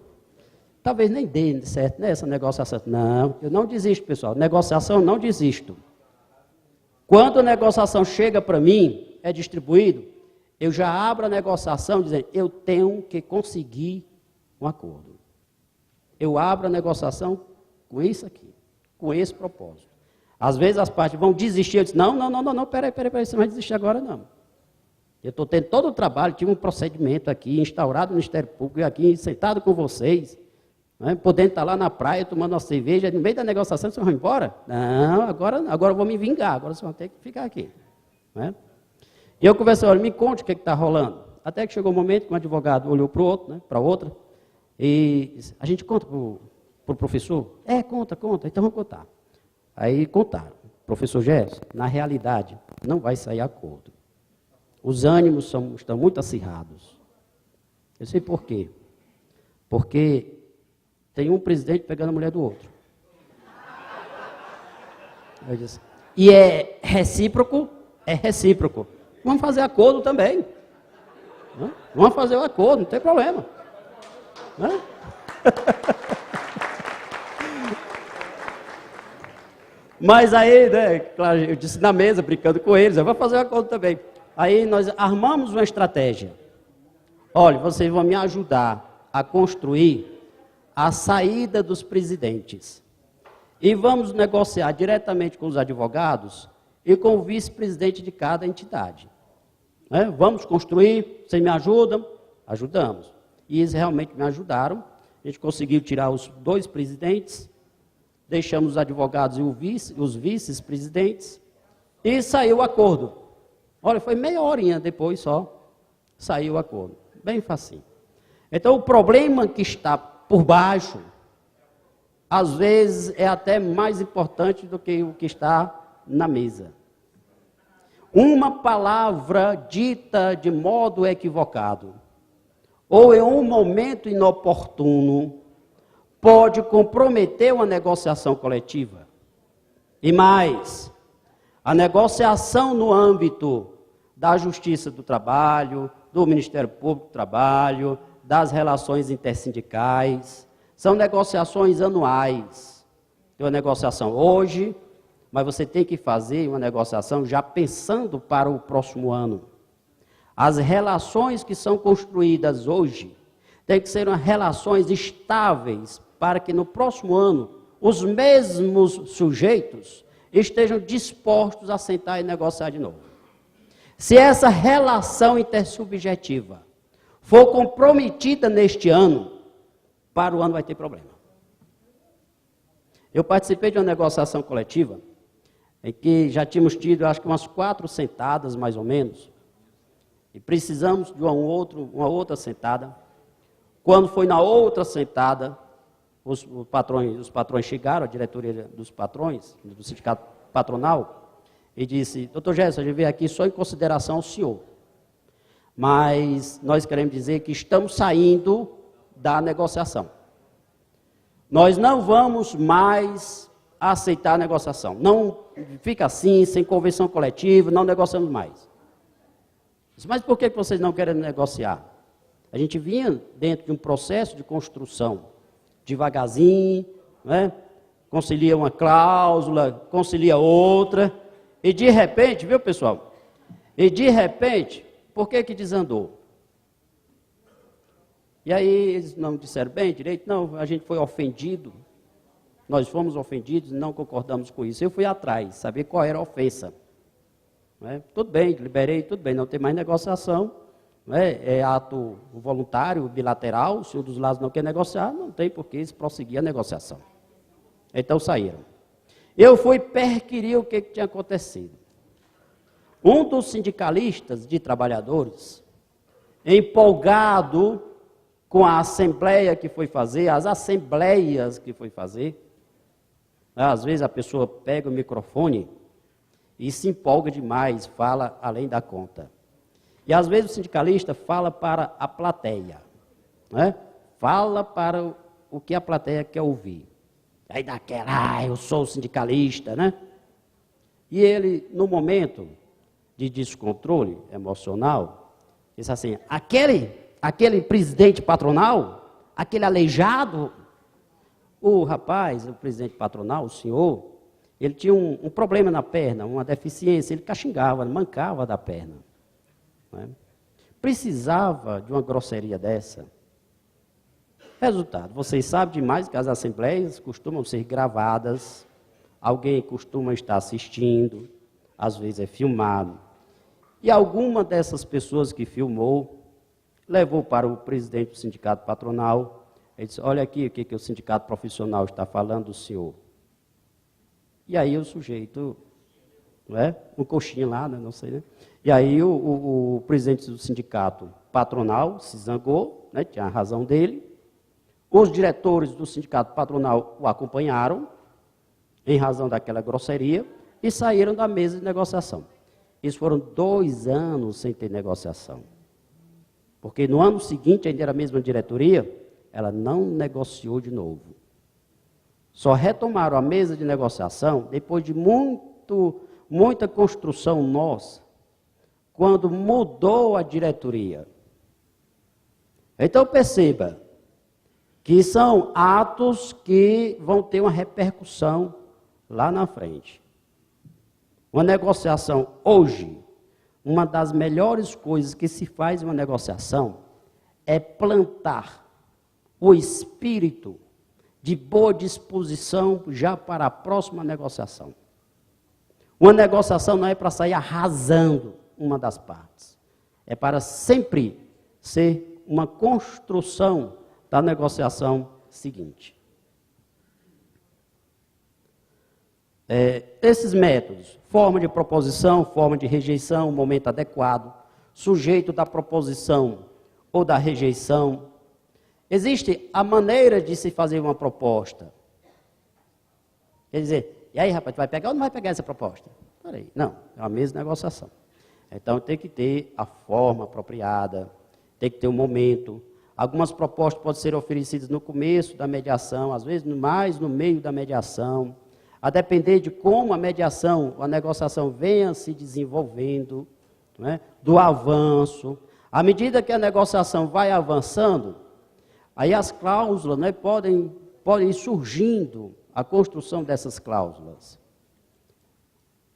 Talvez nem dê certo, né, essa negociação. Não, eu não desisto, pessoal. Negociação, eu não desisto. Quando a negociação chega para mim, é distribuído, eu já abro a negociação dizendo, eu tenho que conseguir um acordo. Eu abro a negociação com isso aqui, com esse propósito. Às vezes as partes vão desistir, eu disse, não, peraí, você não vai desistir agora não. Eu estou tendo todo o trabalho, tive um procedimento aqui, instaurado no Ministério Público, aqui, sentado com vocês, né, podendo estar lá na praia, tomando uma cerveja, no meio da negociação, vocês vão embora? Não, agora eu vou me vingar, agora vocês vão ter que ficar aqui. Né? E eu conversei, olha, me conte o que está rolando. Até que chegou um momento que um advogado olhou para o outro, né, para outra, e disse, a gente conta para o professor? Conta, então vamos contar. Aí contaram, professor Gerson, na realidade, não vai sair acordo. Os ânimos estão muito acirrados. Eu sei por quê. Porque tem um presidente pegando a mulher do outro. Eu disse, e é recíproco? É recíproco. Vamos fazer acordo também. Vamos fazer o acordo, não tem problema. Mas aí, né, claro, eu disse na mesa, brincando com eles, eu vou fazer um acordo também. Aí nós armamos uma estratégia. Olha, vocês vão me ajudar a construir a saída dos presidentes. E vamos negociar diretamente com os advogados e com o vice-presidente de cada entidade. Né? Vamos construir, vocês me ajudam? Ajudamos. E eles realmente me ajudaram. A gente conseguiu tirar os 2 presidentes, deixamos os advogados e os vice-presidentes, e saiu o acordo. Olha, foi meia horinha depois só, saiu o acordo. Bem facinho. Então, o problema que está por baixo, às vezes, é até mais importante do que o que está na mesa. Uma palavra dita de modo equivocado, ou em um momento inoportuno, pode comprometer uma negociação coletiva. E mais, a negociação no âmbito da Justiça do Trabalho, do Ministério Público do Trabalho, das relações intersindicais, são negociações anuais. Tem uma negociação hoje, mas você tem que fazer uma negociação já pensando para o próximo ano. As relações que são construídas hoje têm que ser relações estáveis para que no próximo ano os mesmos sujeitos estejam dispostos a sentar e negociar de novo. Se essa relação intersubjetiva for comprometida neste ano, para o ano vai ter problema. Eu participei de uma negociação coletiva, em que já tínhamos tido, acho que umas 4 sentadas, mais ou menos, e precisamos de uma outra sentada. Quando foi na outra sentada, os patrões chegaram, a diretoria dos patrões, do sindicato patronal, e disse, doutor Gerson, a gente veio aqui só em consideração ao senhor, mas nós queremos dizer que estamos saindo da negociação. Nós não vamos mais aceitar a negociação. Não fica assim, sem convenção coletiva, não negociamos mais. Mas por que vocês não querem negociar? A gente vinha dentro de um processo de construção, devagarzinho, né? Concilia uma cláusula, concilia outra, e de repente, viu pessoal? E de repente, por que desandou? E aí eles não disseram bem direito, não, a gente foi ofendido, nós fomos ofendidos e não concordamos com isso. Eu fui atrás, saber qual era a ofensa. Tudo bem, liberei, tudo bem, não tem mais negociação, é ato voluntário, bilateral, se um dos lados não quer negociar, não tem por que se prosseguir a negociação. Então saíram. Eu fui perquirir o que tinha acontecido. Um dos sindicalistas de trabalhadores, empolgado com a assembleia que foi fazer, as assembleias que foi fazer, às vezes a pessoa pega o microfone e se empolga demais, fala além da conta. E às vezes o sindicalista fala para a plateia, fala para o que a plateia quer ouvir. Aí dá aquela, eu sou sindicalista, né? E ele, no momento de descontrole emocional, disse assim, aquele presidente patronal, aquele aleijado, o rapaz, o presidente patronal, o senhor, ele tinha um problema na perna, uma deficiência, ele caxingava, mancava da perna. Né? Precisava de uma grosseria dessa. Resultado, vocês sabem demais que as assembleias costumam ser gravadas, alguém costuma estar assistindo, às vezes é filmado. E alguma dessas pessoas que filmou, levou para o presidente do sindicato patronal, ele disse, olha aqui o que o sindicato profissional está falando do senhor. E aí o sujeito, não é? Um coxinha lá, né? Não sei, né? E aí o presidente do sindicato patronal se zangou, né? Tinha a razão dele. Os diretores do sindicato patronal o acompanharam, em razão daquela grosseria, e saíram da mesa de negociação. Isso foram 2 anos sem ter negociação. Porque no ano seguinte, ainda era a mesma diretoria, ela não negociou de novo. Só retomaram a mesa de negociação depois de muita construção nossa, quando mudou a diretoria. Então perceba que são atos que vão ter uma repercussão lá na frente. Uma negociação hoje, uma das melhores coisas que se faz em uma negociação é plantar o espírito de boa disposição já para a próxima negociação. Uma negociação não é para sair arrasando uma das partes. É para sempre ser uma construção da negociação seguinte. Esses métodos, forma de proposição, forma de rejeição, momento adequado, sujeito da proposição ou da rejeição. Existe a maneira de se fazer uma proposta. Quer dizer, e aí, rapaz, tu vai pegar ou não vai pegar essa proposta? Peraí, não, é a mesma negociação. Então tem que ter a forma apropriada, tem que ter um momento. Algumas propostas podem ser oferecidas no começo da mediação, às vezes mais no meio da mediação, a depender de como a mediação, a negociação venha se desenvolvendo, não é? Do avanço. À medida que a negociação vai avançando, aí as cláusulas, né, podem ir surgindo, a construção dessas cláusulas.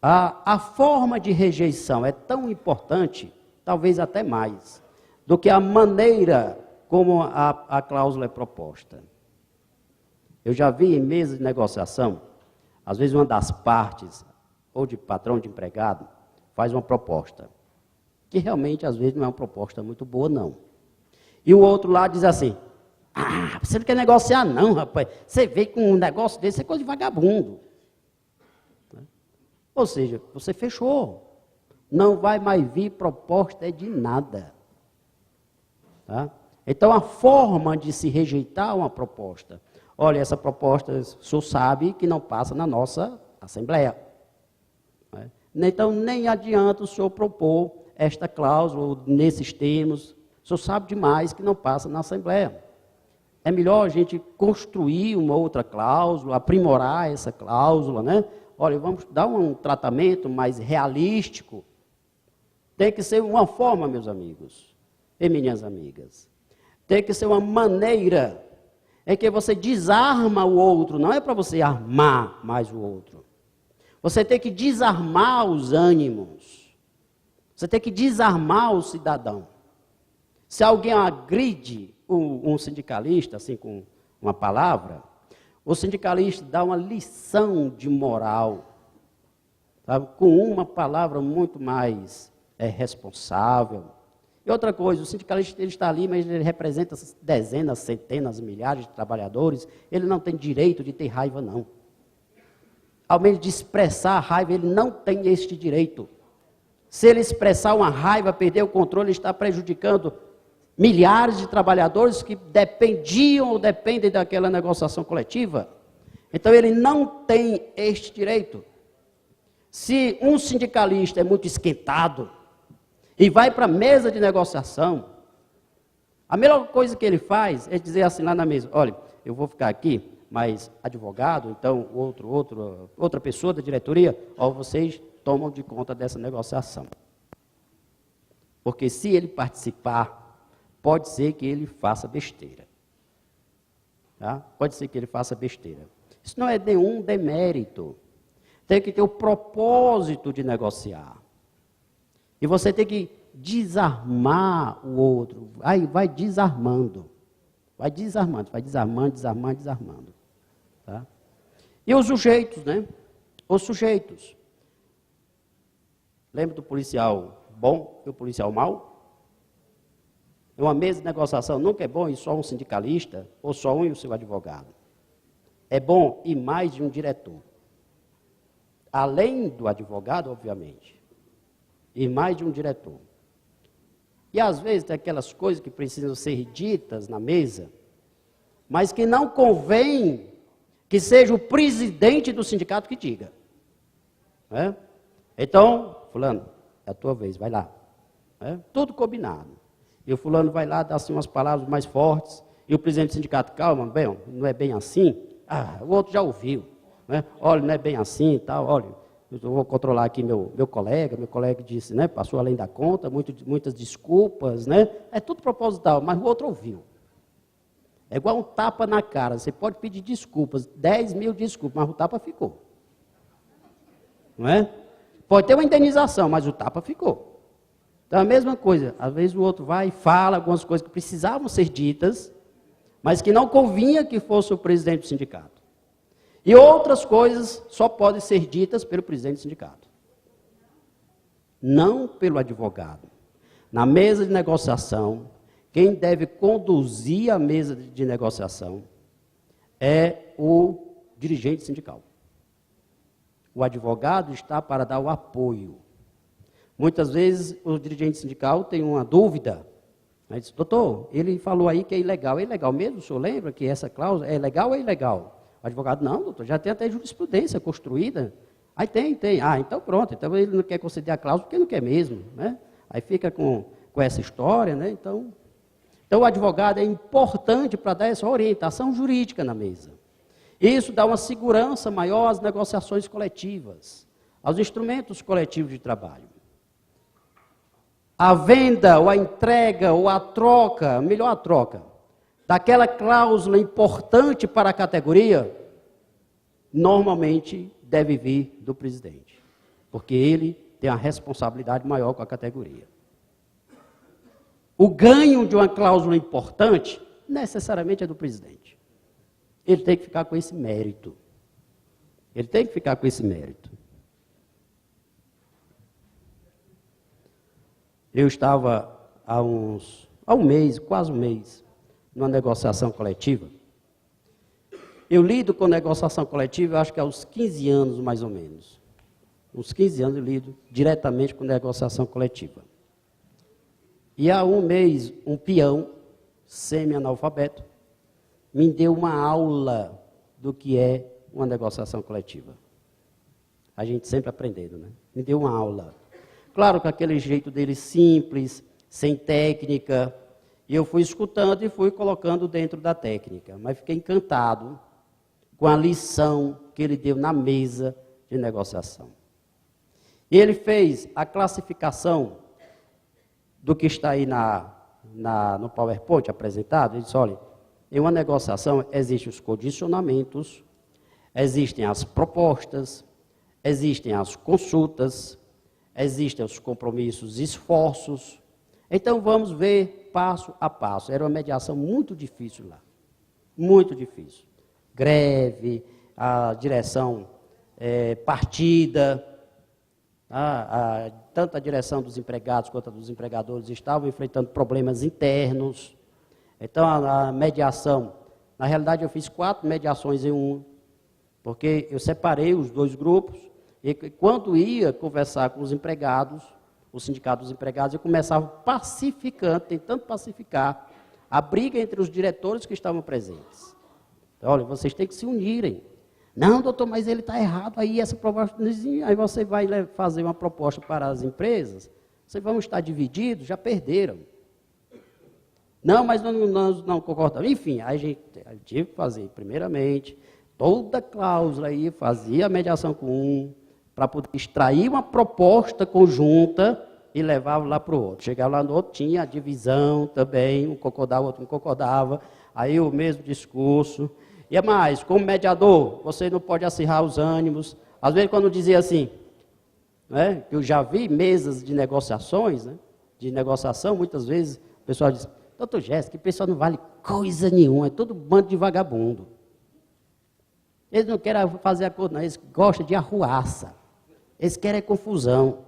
A forma de rejeição é tão importante, talvez até mais, do que a maneira como a cláusula é proposta. Eu já vi em mesa de negociação, às vezes uma das partes, ou de patrão de empregado, faz uma proposta, que realmente às vezes não é uma proposta muito boa, não. E o outro lá diz assim, você não quer negociar não, rapaz, você vê com um negócio desse, é coisa de vagabundo. Ou seja, você fechou, não vai mais vir proposta de nada. Tá? Então, a forma de se rejeitar uma proposta, olha, essa proposta, o senhor sabe que não passa na nossa Assembleia. Né? Então, nem adianta o senhor propor esta cláusula, nesses termos, o senhor sabe demais que não passa na Assembleia. É melhor a gente construir uma outra cláusula, aprimorar essa cláusula, né? Olha, vamos dar um tratamento mais realístico. Tem que ser uma forma, meus amigos e minhas amigas. Tem que ser uma maneira em que você desarma o outro. Não é para você armar mais o outro. Você tem que desarmar os ânimos. Você tem que desarmar o cidadão. Se alguém agride um sindicalista, assim, com uma palavra, o sindicalista dá uma lição de moral, sabe? Com uma palavra muito mais responsável. E outra coisa, o sindicalista ele está ali, mas ele representa dezenas, centenas, milhares de trabalhadores, ele não tem direito de ter raiva, não. Ao menos de expressar a raiva, ele não tem este direito. Se ele expressar uma raiva, perder o controle, ele está prejudicando milhares de trabalhadores que dependiam ou dependem daquela negociação coletiva. Então, ele não tem este direito. Se um sindicalista é muito esquentado e vai para a mesa de negociação, A melhor coisa que ele faz é dizer assim lá na mesa, olha, eu vou ficar aqui, mas advogado, então outra pessoa da diretoria, ó, vocês tomam de conta dessa negociação. Porque se ele participar, pode ser que ele faça besteira. Tá? Pode ser que ele faça besteira. Isso não é nenhum demérito. Tem que ter o propósito de negociar. E você tem que desarmar o outro. Aí vai desarmando. Vai desarmando, desarmando. Tá? E os sujeitos, né? Os sujeitos. Lembra do policial bom e o policial mau? Uma mesa de negociação nunca é bom ir só um sindicalista ou só um e o seu advogado. É bom ir mais de um diretor. Além do advogado, obviamente. Ir mais de um diretor. E às vezes tem aquelas coisas que precisam ser ditas na mesa, mas que não convém que seja o presidente do sindicato que diga. Né? Então, fulano, é a tua vez, vai lá. Né? Tudo combinado. E o fulano vai lá, dá assim umas palavras mais fortes, e o presidente do sindicato, calma, bem, não é bem assim. Ah, o outro já ouviu. Né? Olha, não é bem assim e tal, olha, eu vou controlar aqui meu colega disse, né, passou além da conta, muitas desculpas, né? É tudo proposital, mas o outro ouviu. É igual um tapa na cara, você pode pedir desculpas, 10 mil desculpas, mas o tapa ficou. Não é? Pode ter uma indenização, mas o tapa ficou. Então, a mesma coisa, às vezes o outro vai e fala algumas coisas que precisavam ser ditas, mas que não convinha que fosse o presidente do sindicato. E outras coisas só podem ser ditas pelo presidente do sindicato. Não pelo advogado. Na mesa de negociação, quem deve conduzir a mesa de negociação é o dirigente sindical. O advogado está para dar o apoio. Muitas vezes o dirigente sindical tem uma dúvida. Aí diz, doutor, ele falou aí que é ilegal. É ilegal mesmo? O senhor lembra que essa cláusula é legal ou é ilegal? O advogado, não, doutor, já tem até jurisprudência construída. Aí tem. Ah, então pronto. Então ele não quer conceder a cláusula porque não quer mesmo. Né? Aí fica com essa história. Né? Então, o advogado é importante para dar essa orientação jurídica na mesa. Isso dá uma segurança maior às negociações coletivas, aos instrumentos coletivos de trabalho. A venda, ou a entrega, ou a troca, melhor a troca, daquela cláusula importante para a categoria, normalmente deve vir do presidente, porque ele tem a responsabilidade maior com a categoria. O ganho de uma cláusula importante, necessariamente é do presidente. Ele tem que ficar com esse mérito. Eu estava há um mês, quase um mês, numa negociação coletiva. Eu lido com negociação coletiva, acho que há uns 15 anos, mais ou menos. Uns 15 anos eu lido diretamente com negociação coletiva. E há um mês, um peão, semi-analfabeto, me deu uma aula do que é uma negociação coletiva. A gente sempre aprendendo, né? Me deu uma aula. Claro, com aquele jeito dele simples, sem técnica, e eu fui escutando e fui colocando dentro da técnica, mas fiquei encantado com a lição que ele deu na mesa de negociação. E ele fez a classificação do que está aí no PowerPoint apresentado. Ele disse, olha, em uma negociação existem os condicionamentos, existem as propostas, existem as consultas, existem os compromissos, esforços. Então vamos ver passo a passo. Era uma mediação muito difícil lá, muito difícil. Greve, a direção partida, tanto a direção dos empregados quanto a dos empregadores estavam enfrentando problemas internos. Então, a mediação, na realidade eu fiz 4 mediações em um, porque eu separei os 2 grupos, e quando ia conversar com os empregados, o sindicato dos empregados, eu começava pacificando, tentando pacificar a briga entre os diretores que estavam presentes. Então, olha, vocês têm que se unirem. Não, doutor, mas ele está errado, aí essa proposta, aí você vai fazer uma proposta para as empresas, vocês vão estar divididos, já perderam. Não, mas nós não concordamos. Enfim, aí a gente tive que fazer, primeiramente, toda cláusula aí, fazia a mediação com um, para poder extrair uma proposta conjunta e levava lá para o outro. Chegava lá no outro, tinha a divisão também, um concordava, o outro não concordava, aí o mesmo discurso. E é mais, como mediador, você não pode acirrar os ânimos. Às vezes, quando dizia assim, né, que eu já vi mesas de negociações, né, de negociação, muitas vezes o pessoal diz, doutor Jéssica, que pessoal não vale coisa nenhuma, é todo bando de vagabundo. Eles não querem fazer acordo, não, eles gostam de arruaça. Eles querem confusão.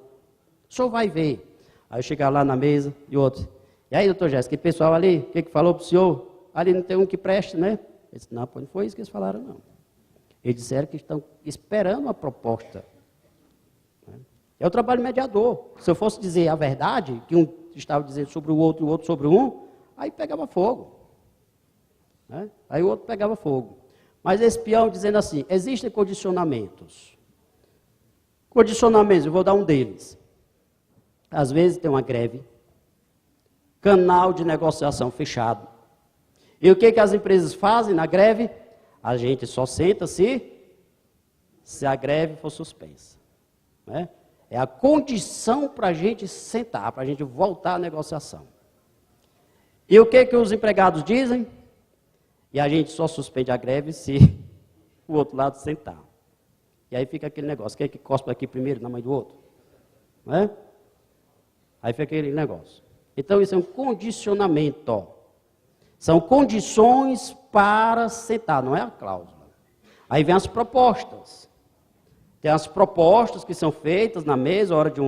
O senhor vai ver. Aí eu chegava lá na mesa e outro. E aí, doutor Jéssica, que pessoal ali, o que falou para o senhor? Ali não tem um que preste, né? Eu disse, não, não foi isso que eles falaram, não. Eles disseram que estão esperando uma proposta. É o trabalho mediador. Se eu fosse dizer a verdade, que um estava dizendo sobre o outro e o outro sobre um, aí pegava fogo. Né? Aí o outro pegava fogo. Mas esse peão dizendo assim, existem condicionamentos. Condicionamentos, eu vou dar um deles. Às vezes tem uma greve, canal de negociação fechado. E o que as empresas fazem na greve? A gente só senta se a greve for suspensa. Né? É a condição para a gente sentar, para a gente voltar à negociação. E o que os empregados dizem? E a gente só suspende a greve se o outro lado sentar. E aí fica aquele negócio, quem é que cospe aqui primeiro na mãe do outro? Não é? Aí fica aquele negócio. Então isso é um condicionamento. Ó. São condições para sentar, não é a cláusula. Aí vem as propostas. Tem as propostas que são feitas na mesa, hora de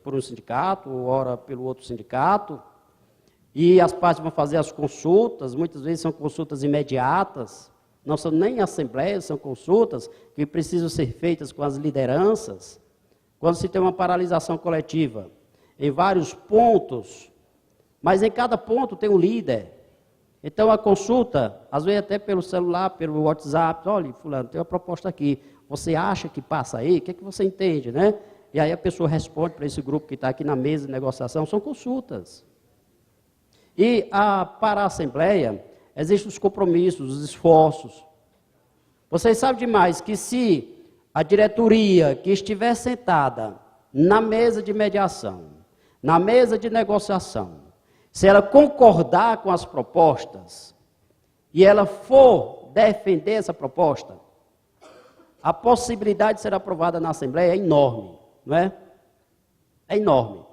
por um sindicato, hora pelo outro sindicato. E as partes vão fazer as consultas, muitas vezes são consultas imediatas, não são nem assembleias, são consultas que precisam ser feitas com as lideranças. Quando se tem uma paralisação coletiva, em vários pontos, mas em cada ponto tem um líder. Então a consulta, às vezes até pelo celular, pelo WhatsApp, olha, fulano, tem uma proposta aqui, você acha que passa aí? O que é que você entende, né? E aí a pessoa responde para esse grupo que está aqui na mesa de negociação, são consultas. E para a Assembleia, existem os compromissos, os esforços. Vocês sabem demais que se a diretoria que estiver sentada na mesa de mediação, na mesa de negociação, se ela concordar com as propostas e ela for defender essa proposta, a possibilidade de ser aprovada na Assembleia é enorme, não é? É enorme.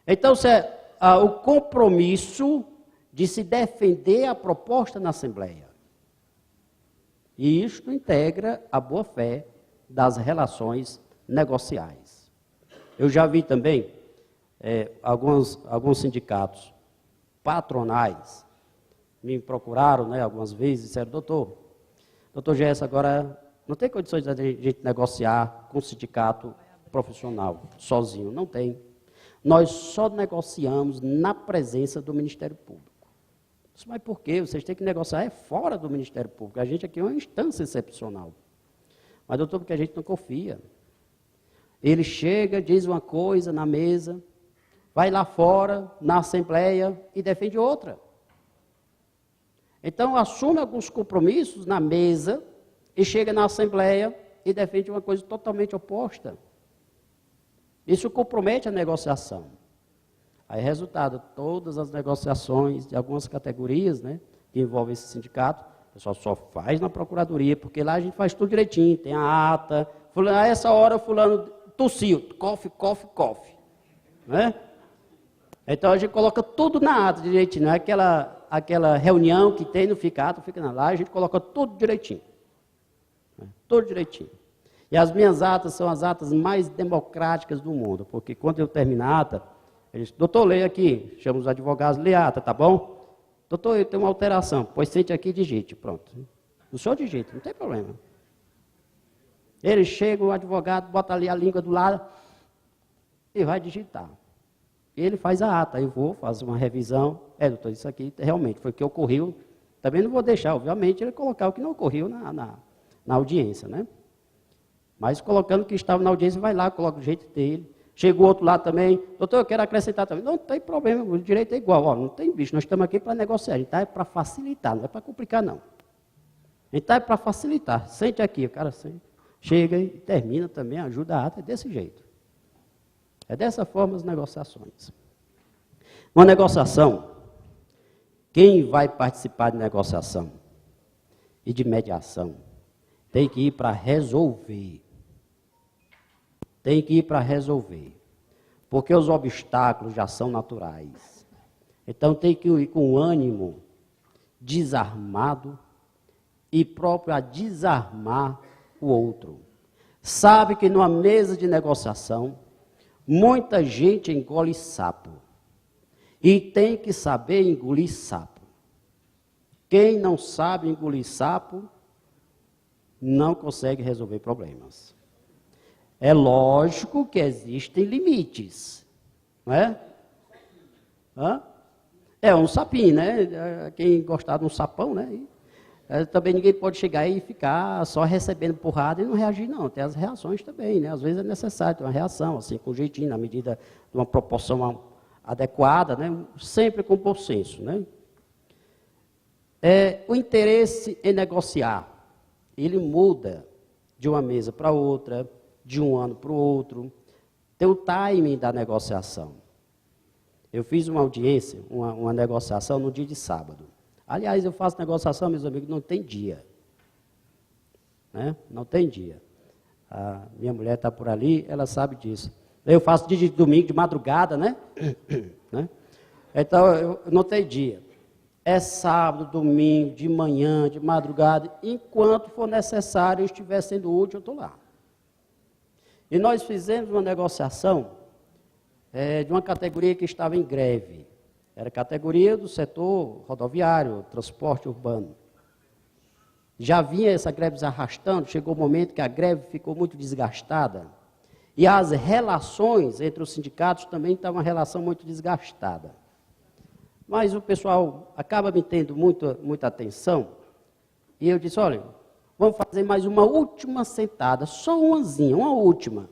Então, o compromisso de se defender a proposta na Assembleia. E isto integra a boa-fé das relações negociais. Eu já vi também alguns sindicatos patronais me procuraram, né, algumas vezes, e disseram, doutor Jéssica, agora não tem condições de a gente negociar com o sindicato profissional, sozinho, não tem. Nós só negociamos na presença do Ministério Público. Mas por quê? Vocês têm que negociar fora do Ministério Público. A gente aqui é uma instância excepcional. Mas, doutor, porque a gente não confia. Ele chega, diz uma coisa na mesa, vai lá fora, na Assembleia, e defende outra. Então, assume alguns compromissos na mesa, e chega na Assembleia e defende uma coisa totalmente oposta. Isso compromete a negociação. Aí, resultado, todas as negociações de algumas categorias, né, que envolvem esse sindicato, o pessoal só faz na procuradoria, porque lá a gente faz tudo direitinho, tem a ata, a essa hora o fulano tossiu, cofe, né? Então a gente coloca tudo na ata direitinho, não é aquela reunião que tem, não fica ata, fica lá, a gente coloca tudo direitinho. Né? Tudo direitinho. E as minhas atas são as atas mais democráticas do mundo, porque quando eu termino a ata, eles dizem, doutor, leia aqui, chama os advogados, lê a ata, tá bom? Doutor, eu tenho uma alteração, pois sente aqui e digite, pronto. O senhor digite, não tem problema. Ele chega, o advogado, bota ali a língua do lado e vai digitar. Ele faz a ata, eu vou fazer uma revisão, doutor, isso aqui realmente foi o que ocorreu, também não vou deixar, obviamente, ele colocar o que não ocorreu na audiência, né? Mas colocando o que estava na audiência, vai lá, coloca o jeito dele, Chegou outro lá também, doutor, eu quero acrescentar também. Não tem problema, o direito é igual, ó, não tem bicho, nós estamos aqui para negociar, a gente está para facilitar, não é para complicar não. A gente está para facilitar, sente aqui, o cara sente, chega e termina também, ajuda a ata, é desse jeito. É dessa forma as negociações. Uma negociação, quem vai participar de negociação e de mediação, tem que ir para resolver. Tem que ir para resolver. Porque os obstáculos já são naturais. Então tem que ir com o ânimo desarmado e próprio a desarmar o outro. Sabe que numa mesa de negociação, muita gente engole sapo. E tem que saber engolir sapo. Quem não sabe engolir sapo, não consegue resolver problemas. É lógico que existem limites, não é? Hã? É um sapinho, né? Quem gostar de um sapão, né? Também ninguém pode chegar aí e ficar só recebendo porrada e não reagir, não. Tem as reações também, né? Às vezes é necessário ter uma reação, assim, com jeitinho, na medida de uma proporção adequada, né? Sempre com bom senso, né? O interesse em negociar, ele muda de uma mesa para outra, de um ano para o outro. Tem o timing da negociação. Eu fiz uma audiência, uma negociação no dia de sábado. Aliás, eu faço negociação, meus amigos, não tem dia. Né? Não tem dia. A minha mulher está por ali, ela sabe disso. Eu faço dia de domingo, de madrugada, né? Então, eu não tem dia. É sábado, domingo, de manhã, de madrugada, enquanto for necessário, eu estiver sendo útil, eu estou lá. E nós fizemos uma negociação de uma categoria que estava em greve. Era a categoria do setor rodoviário, transporte urbano. Já vinha essa greve se arrastando, chegou o momento que a greve ficou muito desgastada. E as relações entre os sindicatos também estavam uma relação muito desgastada. Mas o pessoal acaba me tendo muita atenção. E eu disse, olha, vamos fazer mais uma última sentada, só umazinha, uma última.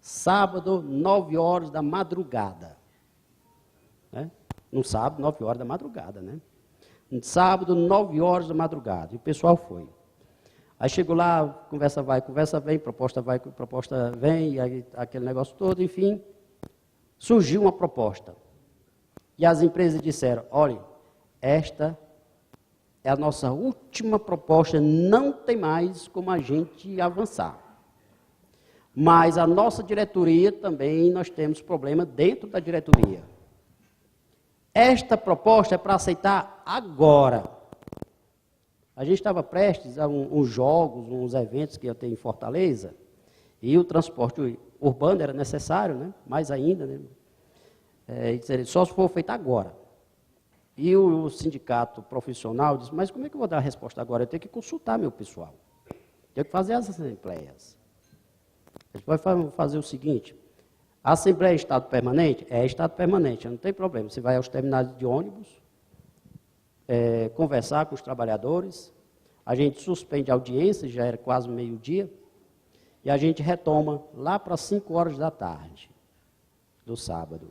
Sábado, 9 horas da madrugada. Né? No sábado, 9 horas da madrugada, né? No sábado, 9 horas da madrugada. E o pessoal foi. Aí chegou lá, conversa vai, conversa vem, proposta vai, proposta vem, e aí, aquele negócio todo, enfim. Surgiu uma proposta. E as empresas disseram, olha, esta é a nossa última proposta, não tem mais como a gente avançar. Mas a nossa diretoria também, nós temos problema dentro da diretoria. Esta proposta é para aceitar agora. A gente estava prestes a uns jogos, uns eventos que ia ter em Fortaleza, e o transporte urbano era necessário, né? Mais ainda, né? Só se for feito agora. E o sindicato profissional disse, mas como é que eu vou dar a resposta agora? Eu tenho que consultar meu pessoal. Tenho que fazer as assembleias. A gente vai fazer o seguinte, a assembleia é estado permanente? É estado permanente, não tem problema. Você vai aos terminais de ônibus, conversar com os trabalhadores, a gente suspende a audiência, já era quase meio-dia, e a gente retoma lá para 5 horas da tarde do sábado.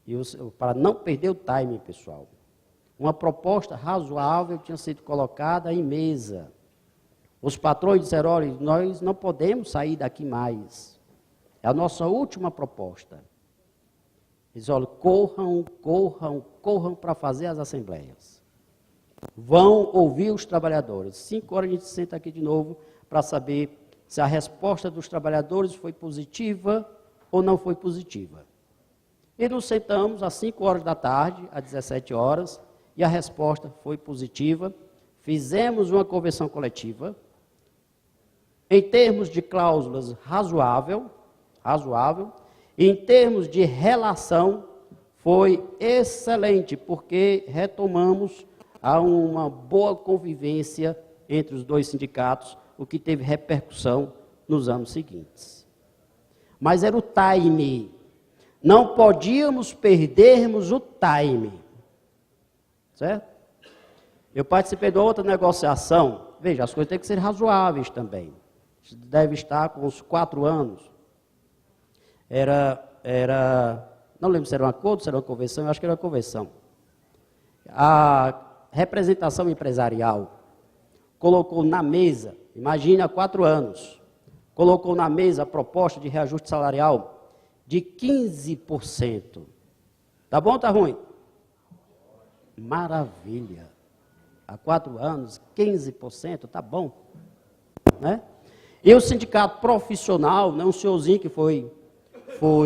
E para não perder o timing, pessoal, uma proposta razoável tinha sido colocada em mesa. Os patrões disseram, olha, nós não podemos sair daqui mais. É a nossa última proposta. Eles olha, corram para fazer as assembleias. Vão ouvir os trabalhadores. 5 horas a gente senta aqui de novo para saber se a resposta dos trabalhadores foi positiva ou não foi positiva. E nos sentamos às 5 horas da tarde, às 17 horas, e a resposta foi positiva. Fizemos uma convenção coletiva, em termos de cláusulas razoável, em termos de relação, foi excelente, porque retomamos a uma boa convivência entre os dois sindicatos, o que teve repercussão nos anos seguintes. Mas era o time. Não podíamos perdermos o time. Certo? Eu participei de outra negociação. Veja, as coisas têm que ser razoáveis também. Deve estar com uns 4 anos. Não lembro se era um acordo, se era uma convenção, eu acho que era uma convenção. A representação empresarial colocou na mesa, imagine há 4 anos, colocou na mesa a proposta de reajuste salarial de 15%. Tá bom ou tá ruim? Maravilha. Há 4 anos, 15%, tá bom. Né? E o sindicato profissional, né, um senhorzinho que foi com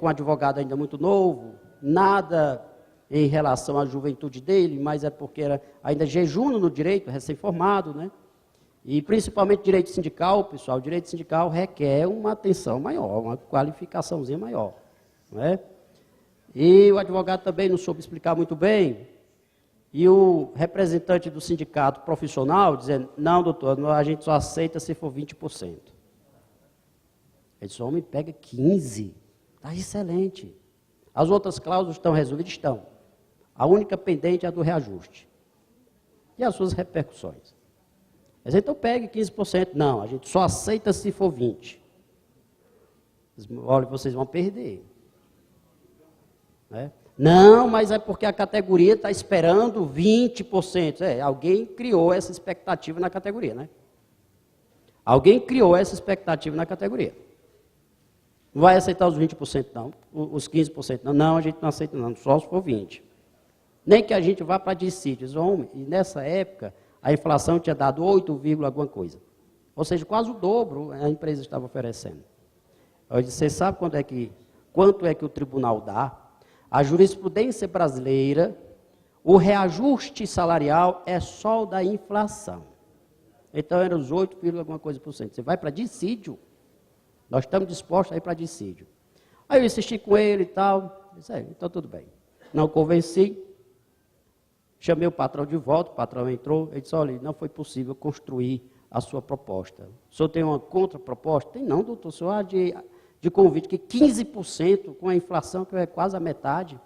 um advogado ainda muito novo, nada em relação à juventude dele, mas é porque era ainda jejuno no direito, recém-formado, né? E principalmente direito sindical, pessoal, direito sindical requer uma atenção maior, uma qualificaçãozinha maior, não é? E o advogado também não soube explicar muito bem, e o representante do sindicato profissional dizendo, não, doutor, a gente só aceita se for 20%. Ele disse, homem, pega 15%, está excelente. As outras cláusulas estão resolvidas? Estão. A única pendente é a do reajuste. E as suas repercussões? Mas então pegue 15%. Não, a gente só aceita se for 20%. Olha, vocês vão perder. Né? Não, mas é porque a categoria está esperando 20%. Alguém criou essa expectativa na categoria, né? Alguém criou essa expectativa na categoria. Não vai aceitar os 20% não, os 15% não. Não, a gente não aceita não, só se for 20%. Nem que a gente vá para dissídios. E nessa época, a inflação tinha dado 8, alguma coisa. Ou seja, quase o dobro a empresa estava oferecendo. Eu disse, você sabe quanto é que o tribunal dá? A jurisprudência brasileira, o reajuste salarial é só o da inflação. Então, era os 8, alguma coisa por cento. Você vai para dissídio. Nós estamos dispostos a ir para dissídio. Aí eu insisti com ele e tal. Disse, então tudo bem. Não convenci. Chamei o patrão de volta, o patrão entrou. Ele disse, olha, não foi possível construir a sua proposta. O senhor tem uma contraproposta? Tem não, doutor. O senhor há de convite que 15% com a inflação, que é quase a metade,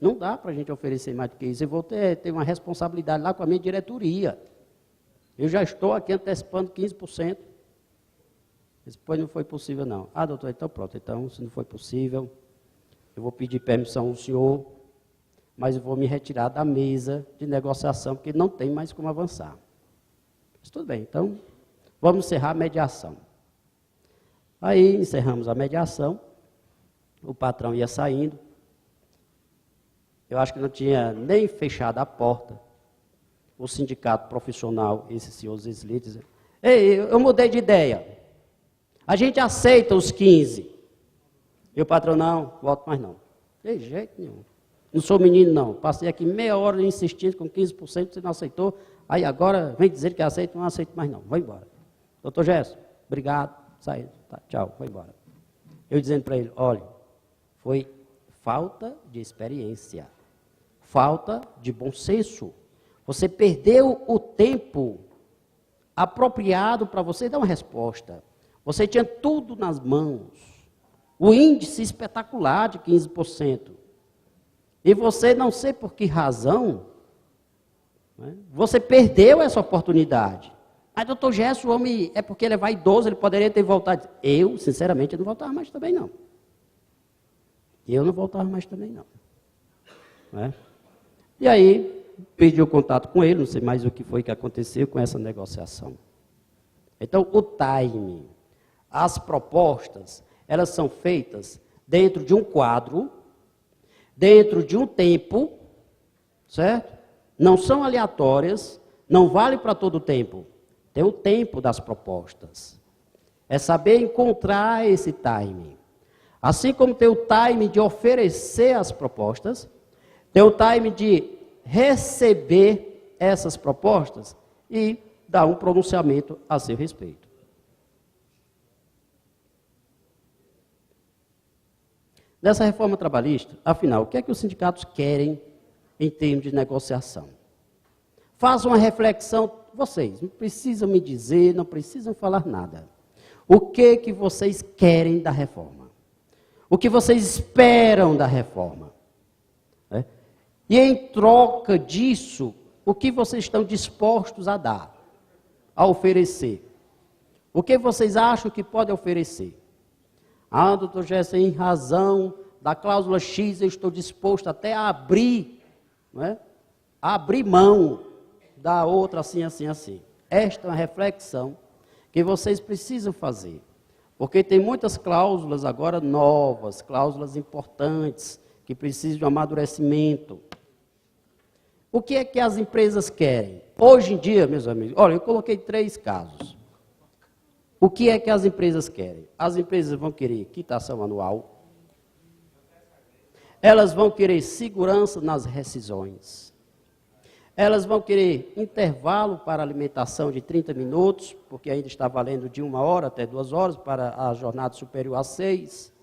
não dá para a gente oferecer mais do que isso. Eu vou ter uma responsabilidade lá com a minha diretoria. Eu já estou aqui antecipando 15%. Depois não foi possível, não. Ah, doutor, então pronto. Então, se não foi possível, eu vou pedir permissão ao senhor, mas eu vou me retirar da mesa de negociação, porque não tem mais como avançar. Mas tudo bem, então, vamos encerrar a mediação. Aí, encerramos a mediação, o patrão ia saindo, eu acho que não tinha nem fechado a porta, o sindicato profissional, esse senhor Zesli, dizia, ei, eu mudei de ideia. A gente aceita os 15%. E o patrão, não, volto mais não. De jeito nenhum. Não sou menino, não. Passei aqui meia hora insistindo com 15%, você não aceitou. Aí agora vem dizer que aceita, não aceito mais não. Vai embora. Doutor Gerson, obrigado. Saí. Tá, tchau, vai embora. Eu dizendo para ele, olha, foi falta de experiência. Falta de bom senso. Você perdeu o tempo apropriado para você dar uma resposta. Você tinha tudo nas mãos, o índice espetacular de 15%. E você, não sei por que razão, né, você perdeu essa oportunidade. Mas, doutor Gerson, o homem, é porque ele é vaidoso, ele poderia ter voltado. Eu, sinceramente, não voltava mais também, não. Eu não voltava mais também, não. Né? E aí, perdi o contato com ele, não sei mais o que foi que aconteceu com essa negociação. Então, o timing. As propostas, elas são feitas dentro de um quadro, dentro de um tempo, certo? Não são aleatórias, não vale para todo o tempo. Tem o tempo das propostas. É saber encontrar esse timing. Assim como tem o timing de oferecer as propostas, tem o timing de receber essas propostas e dar um pronunciamento a seu respeito. Nessa reforma trabalhista, afinal, o que é que os sindicatos querem em termos de negociação? Façam uma reflexão, vocês, não precisam me dizer, não precisam falar nada. O que que vocês querem da reforma? O que vocês esperam da reforma? Né? E em troca disso, o que vocês estão dispostos a dar, a oferecer? O que vocês acham que podem oferecer? Ah, doutor Gerson, em razão da cláusula X, eu estou disposto até a abrir, não é? Abrir mão da outra assim, assim, assim. Esta é uma reflexão que vocês precisam fazer, porque tem muitas cláusulas agora novas, cláusulas importantes, que precisam de um amadurecimento. O que é que as empresas querem? Hoje em dia, meus amigos, olha, eu coloquei 3 casos. O que é que as empresas querem? As empresas vão querer quitação anual, elas vão querer segurança nas rescisões, elas vão querer intervalo para alimentação de 30 minutos, porque ainda está valendo de 1 hora até 2 horas para a jornada superior a 6,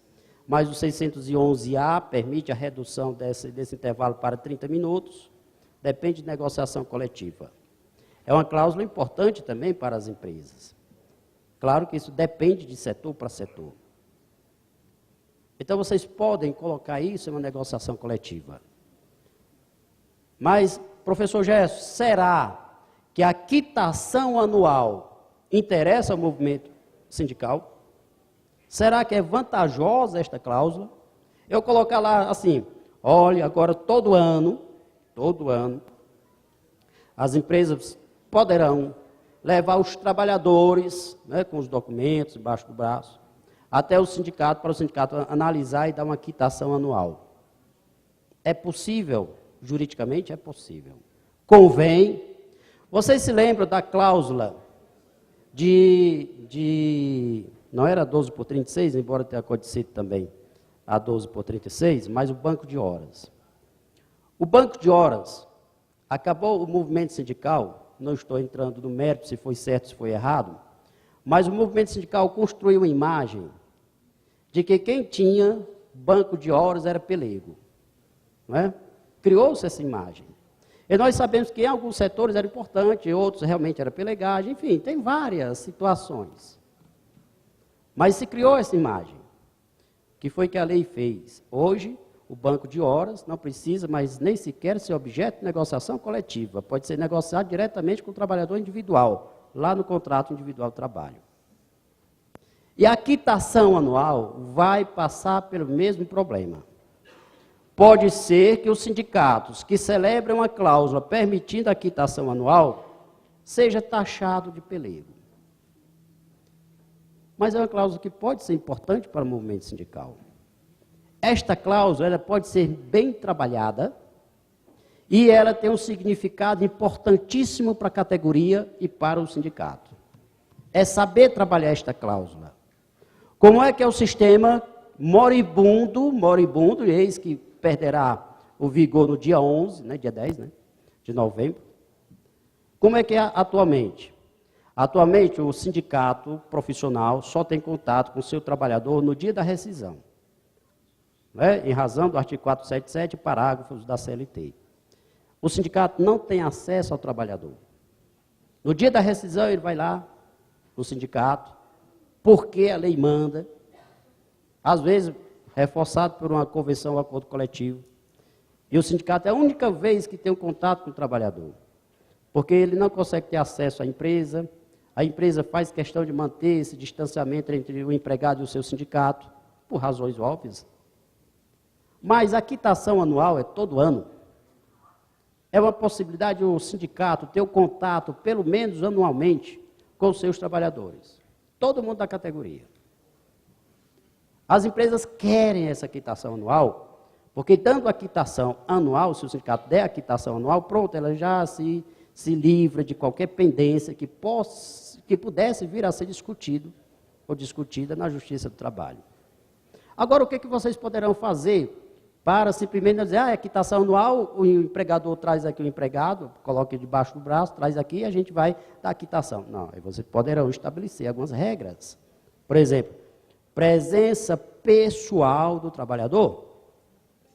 mas o 611A permite a redução desse intervalo para 30 minutos, depende de negociação coletiva. É uma cláusula importante também para as empresas. Claro que isso depende de setor para setor. Então, vocês podem colocar isso em uma negociação coletiva. Mas, professor Gerson, será que a quitação anual interessa ao movimento sindical? Será que é vantajosa esta cláusula? Eu colocar lá assim, olha, agora todo ano, as empresas poderão levar os trabalhadores, né, com os documentos embaixo do braço, até o sindicato, para o sindicato analisar e dar uma quitação anual. É possível, juridicamente é possível. Convém. Vocês se lembram da cláusula não era 12 por 36, embora tenha acontecido também a 12 por 36, mas o banco de horas. O banco de horas, acabou o movimento sindical, não estou entrando no mérito se foi certo, se foi errado, mas o movimento sindical construiu uma imagem de que quem tinha banco de horas era pelego. Não é? Criou-se essa imagem. E nós sabemos que em alguns setores era importante, em outros realmente era pelegagem, enfim, tem várias situações. Mas se criou essa imagem, que foi que a lei fez. Hoje, o banco de horas não precisa mais nem sequer ser objeto de negociação coletiva. Pode ser negociado diretamente com o trabalhador individual, lá no contrato individual de trabalho. E a quitação anual vai passar pelo mesmo problema. Pode ser que os sindicatos que celebram a cláusula permitindo a quitação anual seja taxado de pelego. Mas é uma cláusula que pode ser importante para o movimento sindical. Esta cláusula ela pode ser bem trabalhada e ela tem um significado importantíssimo para a categoria e para o sindicato. É saber trabalhar esta cláusula. Como é que é o sistema moribundo, eis que perderá o vigor no dia 11, né, dia 10, né, de novembro. Como é que é atualmente? Atualmente, o sindicato profissional só tem contato com o seu trabalhador no dia da rescisão, né, em razão do artigo 477, parágrafos da CLT. O sindicato não tem acesso ao trabalhador. No dia da rescisão, ele vai lá no sindicato, porque a lei manda, às vezes reforçado por uma convenção ou acordo coletivo. E o sindicato é a única vez que tem um contato com o trabalhador, porque ele não consegue ter acesso à empresa, a empresa faz questão de manter esse distanciamento entre o empregado e o seu sindicato, por razões óbvias. Mas a quitação anual é todo ano. É uma possibilidade o sindicato ter o contato, pelo menos anualmente, com os seus trabalhadores. Todo mundo da categoria. As empresas querem essa quitação anual, porque dando a quitação anual, se o sindicato der a quitação anual, pronto, ela já se livra de qualquer pendência que pudesse vir a ser discutido ou discutida na Justiça do Trabalho. Agora, o que vocês poderão fazer para simplesmente dizer, é quitação anual, o empregador traz aqui o empregado, coloca debaixo do braço, traz aqui e a gente vai dar a quitação. Não, aí vocês poderão estabelecer algumas regras. Por exemplo, presença pessoal do trabalhador.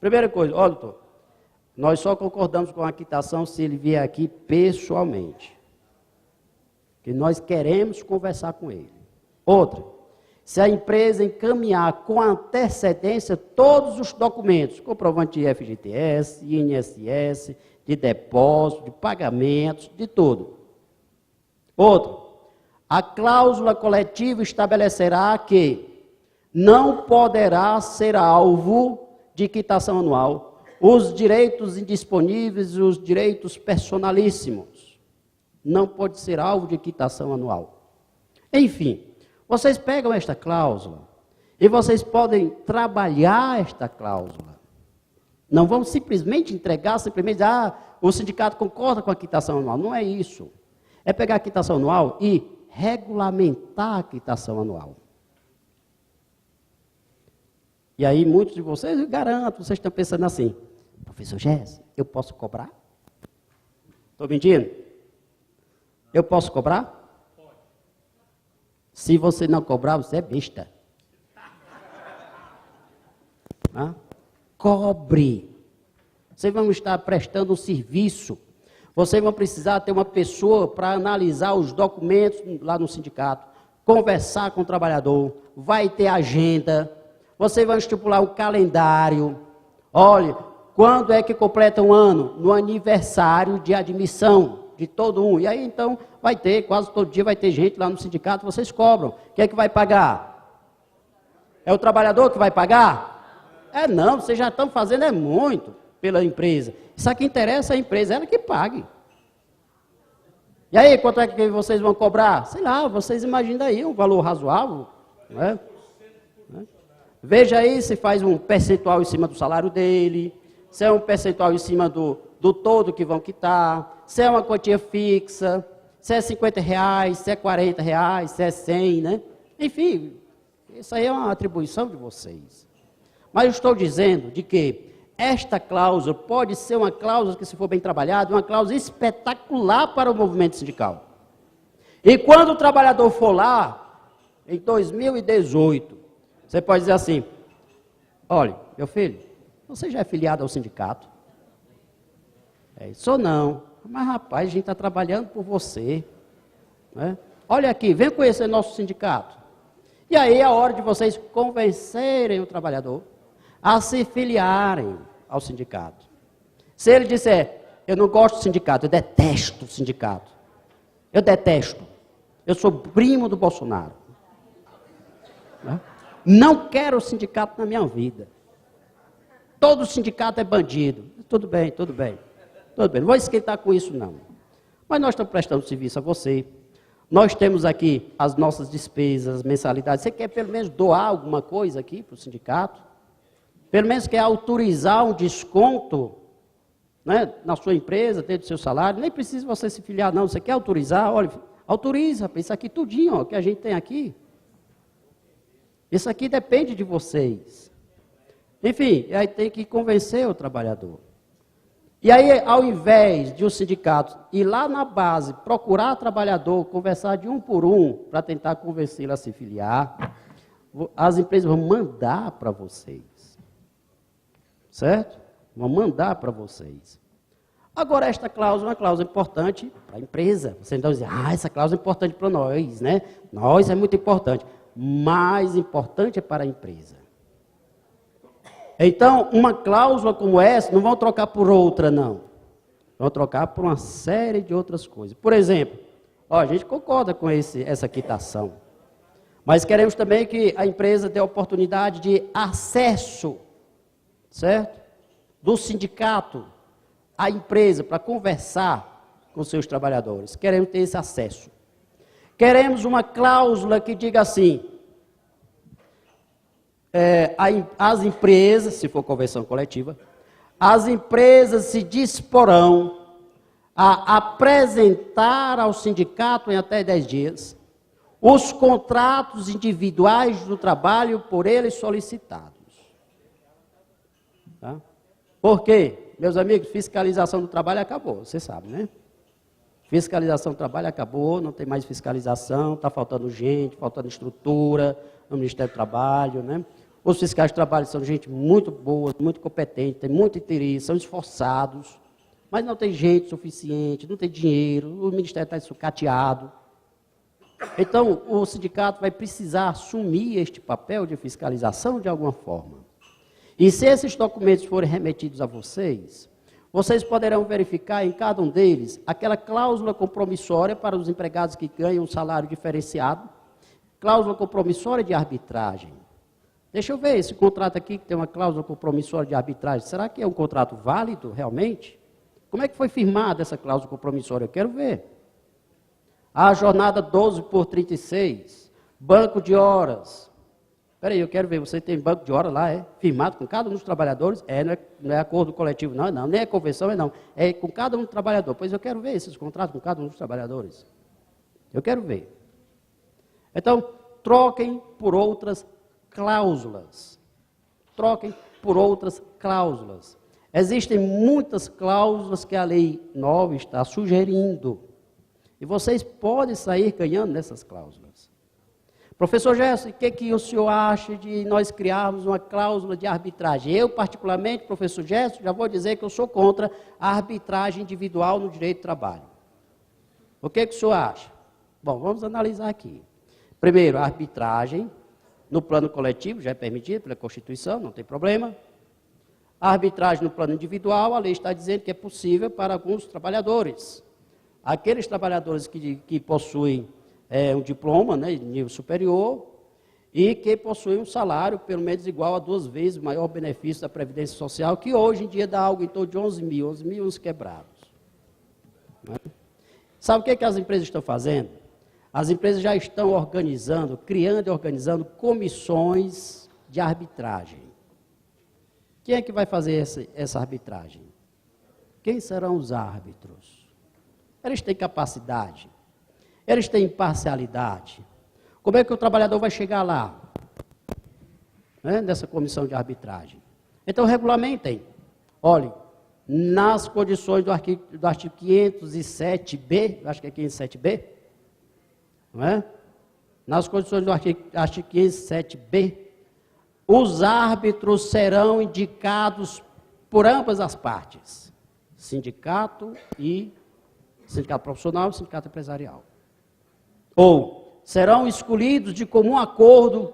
Primeira coisa, olha, doutor, nós só concordamos com a quitação se ele vier aqui pessoalmente. Que nós queremos conversar com ele. Outra, se a empresa encaminhar com antecedência todos os documentos, comprovante de FGTS, INSS, de depósito, de pagamentos, de tudo. Outra, a cláusula coletiva estabelecerá que não poderá ser alvo de quitação anual os direitos indisponíveis e os direitos personalíssimos. Não pode ser alvo de quitação anual. Enfim, vocês pegam esta cláusula e vocês podem trabalhar esta cláusula. Não vão simplesmente entregar, simplesmente, o sindicato concorda com a quitação anual. Não é isso. É pegar a quitação anual e regulamentar a quitação anual. E aí muitos de vocês, eu garanto, vocês estão pensando assim, professor Gés, eu posso cobrar? Estou mentindo? Eu posso cobrar? Pode. Se você não cobrar, você é besta. Cobre. Vocês vão estar prestando um serviço. Vocês vão precisar ter uma pessoa para analisar os documentos lá no sindicato, conversar com o trabalhador, vai ter agenda, vocês vão estipular um calendário. Olha, quando é que completa um ano? No aniversário de admissão de todo um. E aí, então, vai ter, quase todo dia vai ter gente lá no sindicato, vocês cobram. Quem é que vai pagar? É o trabalhador que vai pagar? Não, vocês já estão fazendo muito pela empresa. Isso aqui interessa a empresa, ela que pague. E aí, quanto é que vocês vão cobrar? Sei lá, vocês imaginam aí um valor razoável, não é? Veja aí se faz um percentual em cima do salário dele, se é um percentual em cima do todo que vão quitar, se é uma quantia fixa, se é R$50, se é R$40, se é 100, né? Enfim, isso aí é uma atribuição de vocês. Mas eu estou dizendo de que esta cláusula pode ser uma cláusula que, se for bem trabalhada, uma cláusula espetacular para o movimento sindical. E quando o trabalhador for lá, em 2018, você pode dizer assim, olha, meu filho, você já é filiado ao sindicato? Isso ou não? Mas, rapaz, a gente está trabalhando por você. Né? Olha aqui, vem conhecer nosso sindicato. E aí é a hora de vocês convencerem o trabalhador a se filiarem ao sindicato. Se ele disser, eu não gosto do sindicato, eu detesto o sindicato. Eu detesto. Eu sou primo do Bolsonaro. Não quero o sindicato na minha vida. Todo sindicato é bandido. Tudo bem, tudo bem. Tudo bem, não vou esquentar com isso não. Mas nós estamos prestando serviço a você. Nós temos aqui as nossas despesas, mensalidades. Você quer pelo menos doar alguma coisa aqui para o sindicato? Pelo menos quer autorizar um desconto, né, na sua empresa, dentro do seu salário? Nem precisa você se filiar não. Você quer autorizar? Olha, autoriza, isso aqui tudinho, ó, que a gente tem aqui. Isso aqui depende de vocês. Enfim, aí tem que convencer o trabalhador. E aí, ao invés de o sindicato ir lá na base, procurar o trabalhador, conversar de um por um, para tentar convencê-lo a se filiar, as empresas vão mandar para vocês. Certo? Vão mandar para vocês. Agora, esta cláusula é uma cláusula importante para a empresa. Você então diz, essa cláusula é importante para nós, né? Nós é muito importante. Mais importante é para a empresa. Então, uma cláusula como essa, não vão trocar por outra, não. Vão trocar por uma série de outras coisas. Por exemplo, a gente concorda com essa quitação. Mas queremos também que a empresa dê a oportunidade de acesso, certo? Do sindicato à empresa para conversar com seus trabalhadores. Queremos ter esse acesso. Queremos uma cláusula que diga assim, as empresas, se for convenção coletiva, as empresas se disporão a apresentar ao sindicato em até 10 dias os contratos individuais do trabalho por eles solicitados. Tá? Por quê? Meus amigos, fiscalização do trabalho acabou, você sabe, né? Fiscalização do trabalho acabou, não tem mais fiscalização, está faltando gente, faltando estrutura no Ministério do Trabalho, né? Os fiscais de trabalho são gente muito boa, muito competente, tem muito interesse, são esforçados, mas não tem gente suficiente, não tem dinheiro, o Ministério está sucateado. Então, o sindicato vai precisar assumir este papel de fiscalização de alguma forma. E se esses documentos forem remetidos a vocês, vocês poderão verificar em cada um deles aquela cláusula compromissória para os empregados que ganham um salário diferenciado, cláusula compromissória de arbitragem. Deixa eu ver esse contrato aqui que tem uma cláusula compromissória de arbitragem. Será que é um contrato válido, realmente? Como é que foi firmada essa cláusula compromissória? Eu quero ver. A jornada 12 por 36, banco de horas. Espera aí, eu quero ver, você tem banco de horas lá, firmado com cada um dos trabalhadores? Não é acordo coletivo, não, nem é convenção, não. É com cada um dos trabalhadores. Pois eu quero ver esses contratos com cada um dos trabalhadores. Eu quero ver. Então, troquem por outras cláusulas. Troquem por outras cláusulas. Existem muitas cláusulas que a Lei 9 está sugerindo. E vocês podem sair ganhando nessas cláusulas. Professor Gerson, o que o senhor acha de nós criarmos uma cláusula de arbitragem? Eu, particularmente, professor Gerson, já vou dizer que eu sou contra a arbitragem individual no direito do trabalho. O que o senhor acha? Bom, vamos analisar aqui. Primeiro, a arbitragem no plano coletivo já é permitida pela Constituição, não tem problema. A arbitragem no plano individual, a lei está dizendo que é possível para alguns trabalhadores. Aqueles trabalhadores que possuem um diploma, né, de nível superior, e que possuem um salário pelo menos igual a 2 vezes o maior benefício da Previdência Social, que hoje em dia dá algo em torno de 11 mil uns quebrados. Né? Sabe o que as empresas estão fazendo? As empresas já estão organizando, criando e organizando comissões de arbitragem. Quem é que vai fazer essa arbitragem? Quem serão os árbitros? Eles têm capacidade? Eles têm imparcialidade? Como é que o trabalhador vai chegar lá? Né, nessa comissão de arbitragem? Então, regulamentem. Olhem, nas condições do artigo 507B, acho que é 507B, não é? Nas condições do artigo 507B, os árbitros serão indicados por ambas as partes, sindicato profissional e sindicato empresarial. Ou serão escolhidos de comum acordo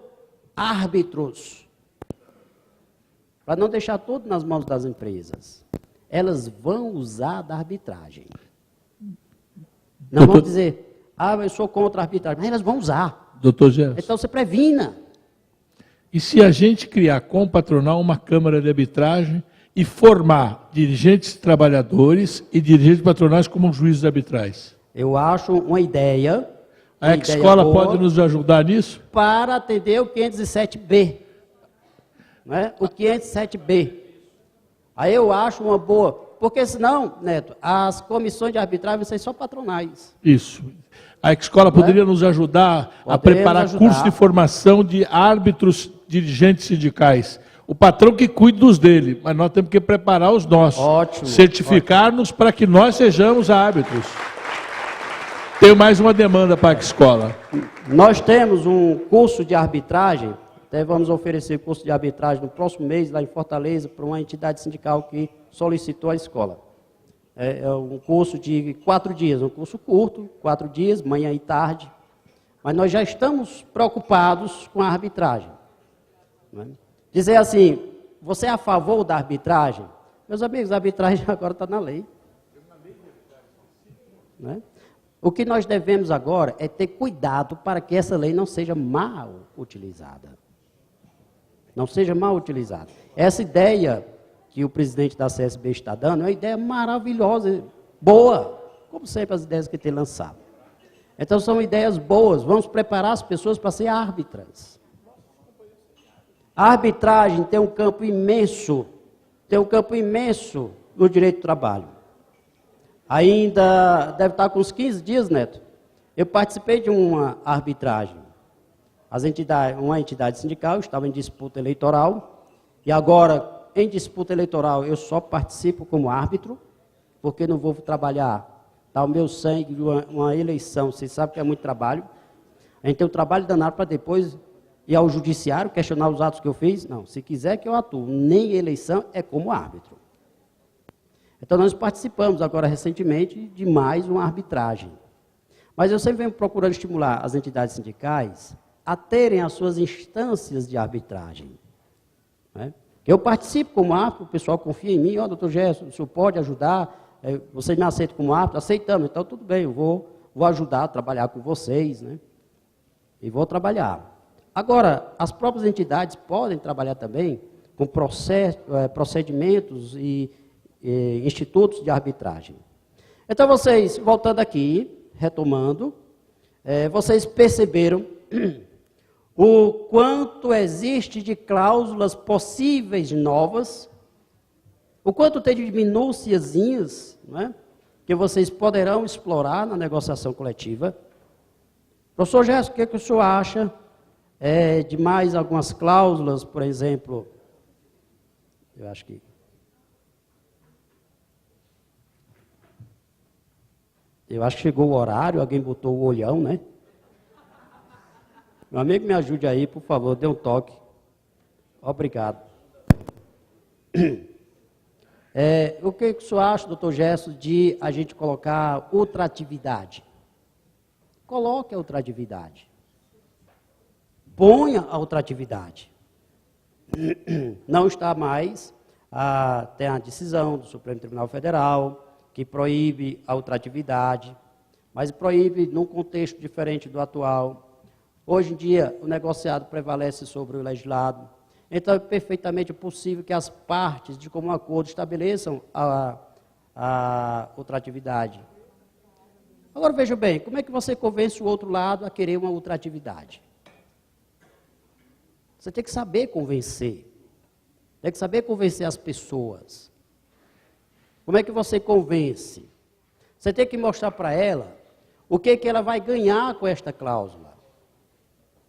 árbitros, para não deixar tudo nas mãos das empresas. Elas vão usar da arbitragem. Não vão dizer, eu sou contra a arbitragem, mas elas vão usar. Doutor Gerson. Então você previna. E se a gente criar com o patronal uma câmara de arbitragem e formar dirigentes trabalhadores e dirigentes patronais como juízes arbitrais? Eu acho uma ideia. A escola pode nos ajudar nisso? Para atender o 507B. Né? O 507B. Aí eu acho uma boa. Porque senão, Neto, as comissões de arbitragem vão ser só patronais. Isso. A escola poderia nos ajudar a preparar curso de formação de árbitros dirigentes sindicais. O patrão que cuide dos dele, mas nós temos que preparar os nossos. Ótimo. Certificar-nos para que nós sejamos árbitros. Tenho mais uma demanda para a escola. Nós temos um curso de arbitragem, até vamos oferecer curso de arbitragem no próximo mês, lá em Fortaleza, para uma entidade sindical que solicitou a escola. É um curso de 4 dias, um curso curto, 4 dias, manhã e tarde. Mas nós já estamos preocupados com a arbitragem. Né? Dizer assim, você é a favor da arbitragem? Meus amigos, a arbitragem agora está na lei. Né? O que nós devemos agora é ter cuidado para que essa lei não seja mal utilizada. Não seja mal utilizada. Essa ideia que o presidente da CSB está dando é uma ideia maravilhosa, boa, como sempre as ideias que tem lançado. Então são ideias boas, vamos preparar as pessoas para ser árbitras. A arbitragem tem um campo imenso no direito do trabalho. Ainda deve estar com uns 15 dias, Neto. Eu participei de uma arbitragem. Uma entidade sindical estava em disputa eleitoral, e agora, em disputa eleitoral, eu só participo como árbitro, porque não vou trabalhar, tá o meu sangue de uma eleição, vocês sabem que é muito trabalho. A gente tem um trabalho danado para depois ir ao judiciário, questionar os atos que eu fiz. Não, se quiser que eu atue, nem eleição, é como árbitro. Então, nós participamos agora recentemente de mais uma arbitragem. Mas eu sempre venho procurando estimular as entidades sindicais a terem as suas instâncias de arbitragem. Né? Eu participo como árbitro, o pessoal confia em mim, doutor Gerson, o senhor pode ajudar, você me aceita como árbitro? Aceitamos, então tudo bem, eu vou ajudar a trabalhar com vocês, né? E vou trabalhar. Agora, as próprias entidades podem trabalhar também com procedimentos e institutos de arbitragem. Então, vocês, voltando aqui, retomando, vocês perceberam o quanto existe de cláusulas possíveis novas, o quanto tem de minúciazinhas, não é? Que vocês poderão explorar na negociação coletiva. Professor Gerson, o que o senhor acha de mais algumas cláusulas, por exemplo? Eu acho que... chegou o horário, alguém botou o olhão, né? Meu amigo, me ajude aí, por favor, dê um toque. Obrigado. O que o senhor acha, doutor Gerson, de a gente colocar ultratividade? Coloque a ultratividade. Ponha a ultratividade. Não está mais, tem a decisão do Supremo Tribunal Federal, que proíbe a ultratividade, mas proíbe num contexto diferente do atual. Hoje em dia, o negociado prevalece sobre o legislado. Então, é perfeitamente possível que as partes, de comum acordo, estabeleçam a ultratividade. Agora, veja bem, como é que você convence o outro lado a querer uma ultratividade? Você tem que saber convencer. Tem que saber convencer as pessoas. Como é que você convence? Você tem que mostrar para ela o que ela vai ganhar com esta cláusula.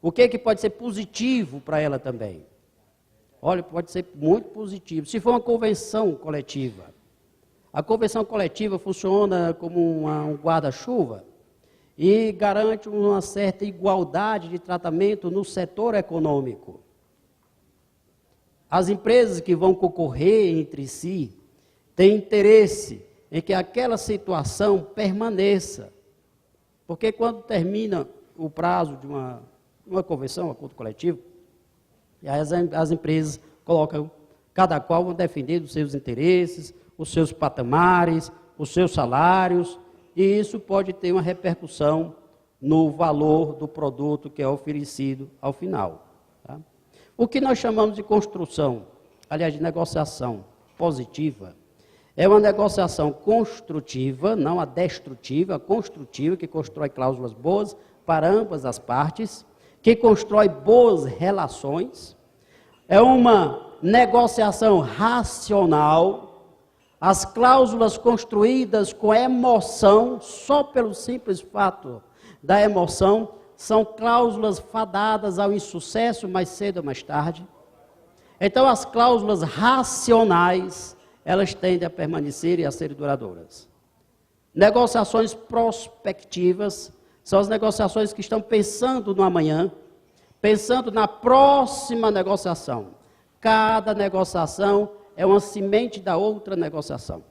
O que pode ser positivo para ela também. Olha, pode ser muito positivo. Se for uma convenção coletiva, a convenção coletiva funciona como um guarda-chuva e garante uma certa igualdade de tratamento no setor econômico. As empresas que vão concorrer entre si têm interesse em que aquela situação permaneça. Porque quando termina o prazo de uma convenção, um acordo coletivo, e aí as empresas colocam, cada qual vão defender os seus interesses, os seus patamares, os seus salários, e isso pode ter uma repercussão no valor do produto que é oferecido ao final. Tá? O que nós chamamos de construção, aliás, de negociação positiva, é uma negociação construtiva, não a destrutiva, a construtiva, que constrói cláusulas boas para ambas as partes, que constrói boas relações, é uma negociação racional, as cláusulas construídas com emoção, só pelo simples fato da emoção, são cláusulas fadadas ao insucesso mais cedo ou mais tarde. Então, as cláusulas racionais, elas tendem a permanecer e a serem duradouras. Negociações prospectivas são as negociações que estão pensando no amanhã, pensando na próxima negociação. Cada negociação é uma semente da outra negociação.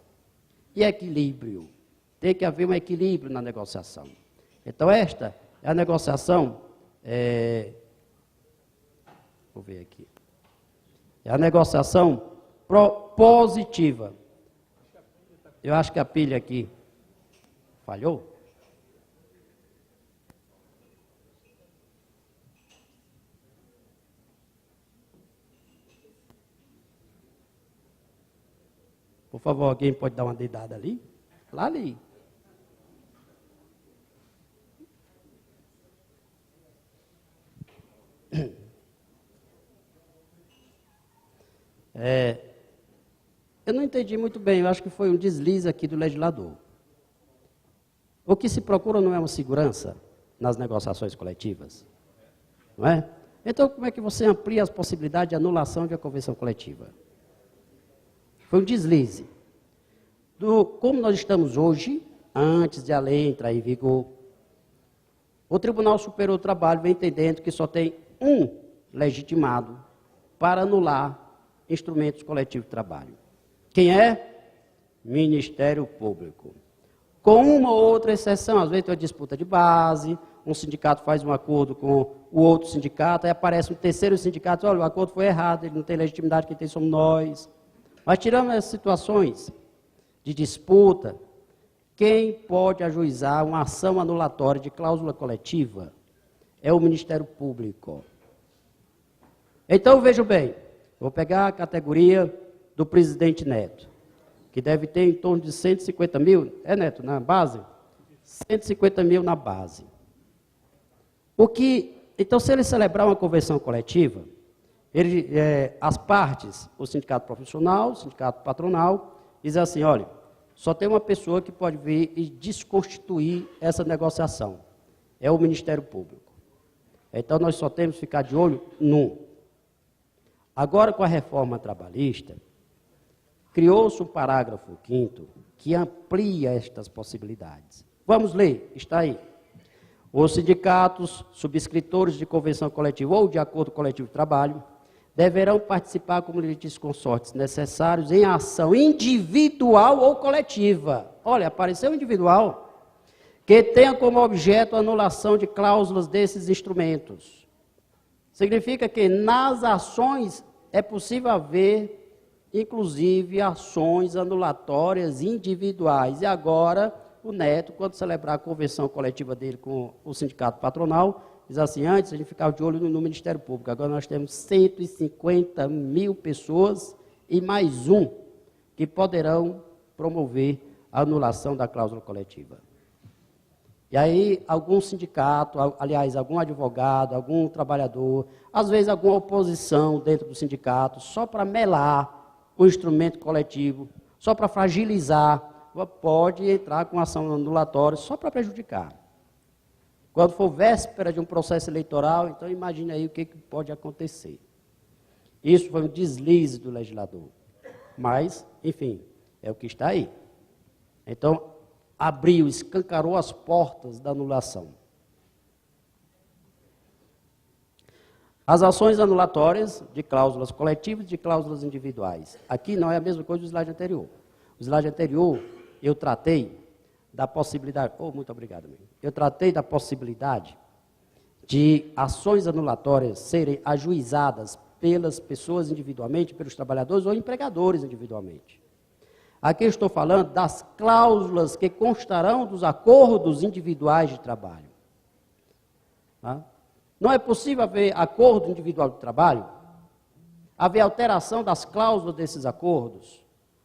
E equilíbrio. Tem que haver um equilíbrio na negociação. Então, esta é a negociação... Vou ver aqui. É a negociação positiva. Eu acho que a pilha aqui falhou. Por favor, alguém pode dar uma dedada ali? Lá ali. Eu não entendi muito bem, eu acho que foi um deslize aqui do legislador. O que se procura não é uma segurança nas negociações coletivas, não é? Então, como é que você amplia as possibilidades de anulação de uma convenção coletiva? Foi um deslize. Como nós estamos hoje, antes de a lei entrar em vigor, o Tribunal Superior do Trabalho vem entendendo que só tem um legitimado para anular instrumentos coletivos de trabalho. Quem é? Ministério Público. Com uma ou outra exceção, às vezes tem uma disputa de base, um sindicato faz um acordo com o outro sindicato, aí aparece um terceiro sindicato, olha, o acordo foi errado, ele não tem legitimidade, quem tem somos nós. Mas tirando essas situações de disputa, quem pode ajuizar uma ação anulatória de cláusula coletiva é o Ministério Público. Então, veja bem, vou pegar a categoria do presidente Neto, que deve ter em torno de 150 mil, Neto, na base? 150 mil na base. Então, se ele celebrar uma convenção coletiva, as partes, o sindicato profissional, o sindicato patronal, dizem assim, olha, só tem uma pessoa que pode vir e desconstituir essa negociação, é o Ministério Público. Então, nós só temos que ficar de olho num. Agora, com a reforma trabalhista, criou-se um parágrafo 5º que amplia estas possibilidades. Vamos ler, está aí. Os sindicatos, subscritores de convenção coletiva ou de acordo coletivo de trabalho, deverão participar como litígios consortes necessários em ação individual ou coletiva. Olha, apareceu individual, que tenha como objeto a anulação de cláusulas desses instrumentos. Significa que nas ações é possível haver, inclusive, ações anulatórias individuais. E agora, o Neto, quando celebrar a convenção coletiva dele com o sindicato patronal, diz assim, antes a gente ficava de olho no Ministério Público, agora nós temos 150 mil pessoas e mais um que poderão promover a anulação da cláusula coletiva. E aí, algum sindicato, aliás, algum advogado, algum trabalhador, às vezes alguma oposição dentro do sindicato, só para melar o instrumento coletivo, só para fragilizar, pode entrar com ação anulatória só para prejudicar. Quando for véspera de um processo eleitoral, então imagine aí o que pode acontecer. Isso foi um deslize do legislador. Mas, enfim, é o que está aí. Então, abriu, escancarou as portas da anulação. As ações anulatórias de cláusulas coletivas e de cláusulas individuais. Aqui não é a mesma coisa do slide anterior. O slide anterior, eu tratei da possibilidade, muito obrigado, amigo. Eu tratei da possibilidade de ações anulatórias serem ajuizadas pelas pessoas individualmente, pelos trabalhadores ou empregadores individualmente. Aqui eu estou falando das cláusulas que constarão dos acordos individuais de trabalho. Tá? Não é possível haver acordo individual de trabalho, haver alteração das cláusulas desses acordos.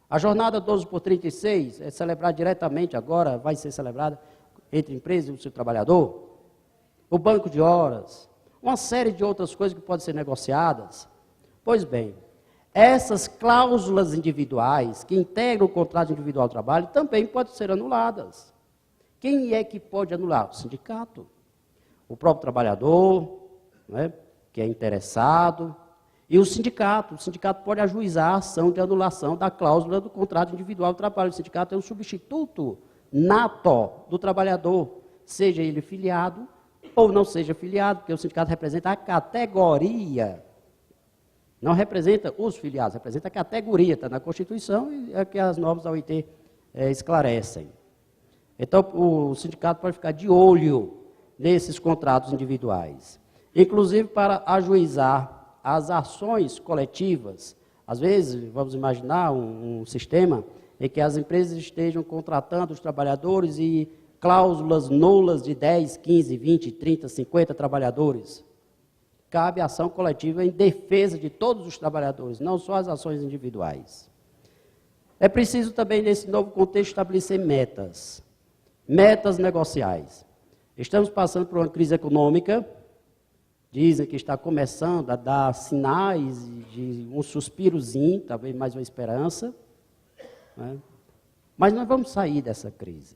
A jornada 12 por 36 é celebrada diretamente agora, vai ser celebrada entre a empresa e o seu trabalhador. O banco de horas, uma série de outras coisas que podem ser negociadas. Pois bem, essas cláusulas individuais que integram o contrato individual de trabalho também podem ser anuladas. Quem é que pode anular? O sindicato. O próprio trabalhador, né, que é interessado. E o sindicato pode ajuizar a ação de anulação da cláusula do contrato individual de trabalho. O sindicato é um substituto nato do trabalhador, seja ele filiado ou não seja filiado, porque o sindicato representa a categoria, não representa os filiados, representa a categoria, está na Constituição e é que as normas da OIT esclarecem. Então, o sindicato pode ficar de olho nesses contratos individuais, inclusive para ajuizar as ações coletivas. Às vezes, vamos imaginar um sistema em que as empresas estejam contratando os trabalhadores e cláusulas nulas de 10, 15, 20, 30, 50 trabalhadores. Cabe ação coletiva em defesa de todos os trabalhadores, não só as ações individuais. É preciso também, nesse novo contexto, estabelecer metas negociais. Estamos passando por uma crise econômica. Dizem que está começando a dar sinais de um suspirozinho, talvez mais uma esperança. Né? Mas nós vamos sair dessa crise.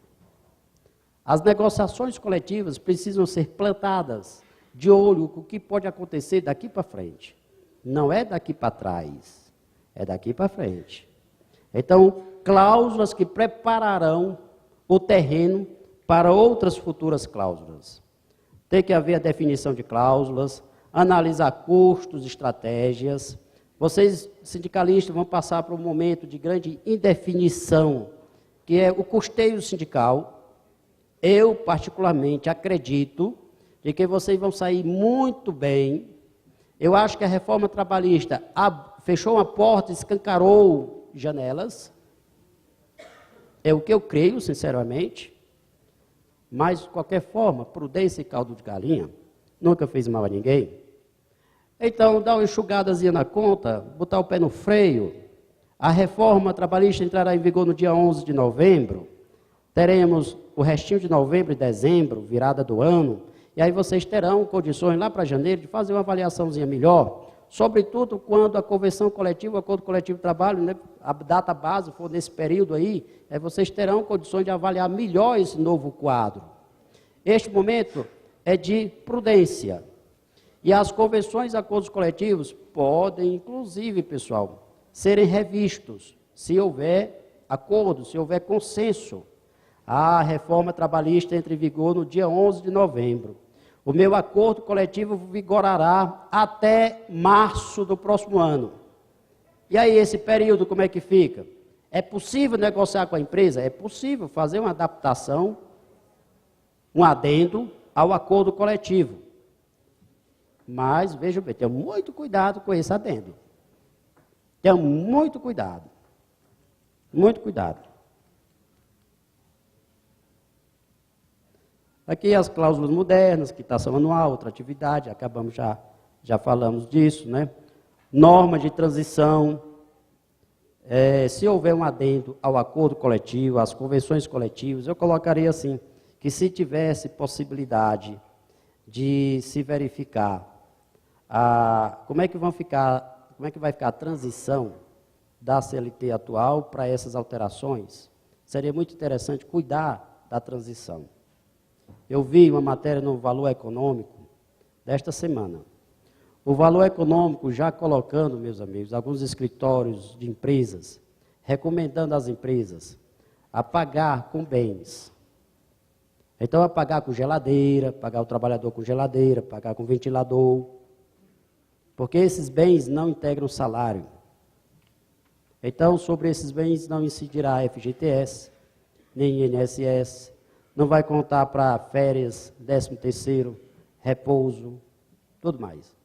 As negociações coletivas precisam ser plantadas de olho com o que pode acontecer daqui para frente. Não é daqui para trás, é daqui para frente. Então, cláusulas que prepararão o terreno para outras futuras cláusulas. Tem que haver a definição de cláusulas, analisar custos, estratégias. Vocês, sindicalistas, vão passar por um momento de grande indefinição, que é o custeio sindical. Eu, particularmente, acredito de que vocês vão sair muito bem. Eu acho que a reforma trabalhista fechou uma porta, escancarou janelas. É o que eu creio, sinceramente. Mas, de qualquer forma, prudência e caldo de galinha nunca fez mal a ninguém. Então, dá uma enxugadazinha na conta, botar o pé no freio. A reforma trabalhista entrará em vigor no dia 11 de novembro. Teremos o restinho de novembro e dezembro, virada do ano. E aí vocês terão condições lá para janeiro de fazer uma avaliaçãozinha melhor. Sobretudo quando a convenção coletiva, o acordo coletivo de trabalho, né, a data base for nesse período aí, vocês terão condições de avaliar melhor esse novo quadro. Este momento é de prudência. E as convenções e acordos coletivos podem, inclusive, pessoal, serem revistos, se houver acordo, se houver consenso. A reforma trabalhista entra em vigor no dia 11 de novembro. O meu acordo coletivo vigorará até março do próximo ano. E aí, esse período, como é que fica? É possível negociar com a empresa? É possível fazer uma adaptação, um adendo ao acordo coletivo. Mas, veja bem, tenha muito cuidado com esse adendo. Tenha muito cuidado. Muito cuidado. Aqui as cláusulas modernas, quitação anual, outra atividade, acabamos já falamos disso, né? Norma de transição, se houver um adendo ao acordo coletivo, às convenções coletivas, eu colocaria assim, que se tivesse possibilidade de se verificar como é que vai ficar a transição da CLT atual para essas alterações, seria muito interessante cuidar da transição. Eu vi uma matéria no Valor Econômico desta semana. O Valor Econômico já colocando, meus amigos, alguns escritórios de empresas, recomendando às empresas a pagar com bens. Então, a pagar com geladeira, pagar o trabalhador com geladeira, pagar com ventilador, porque esses bens não integram salário. Então, sobre esses bens não incidirá FGTS, nem INSS, não vai contar para férias, 13º, repouso, tudo mais.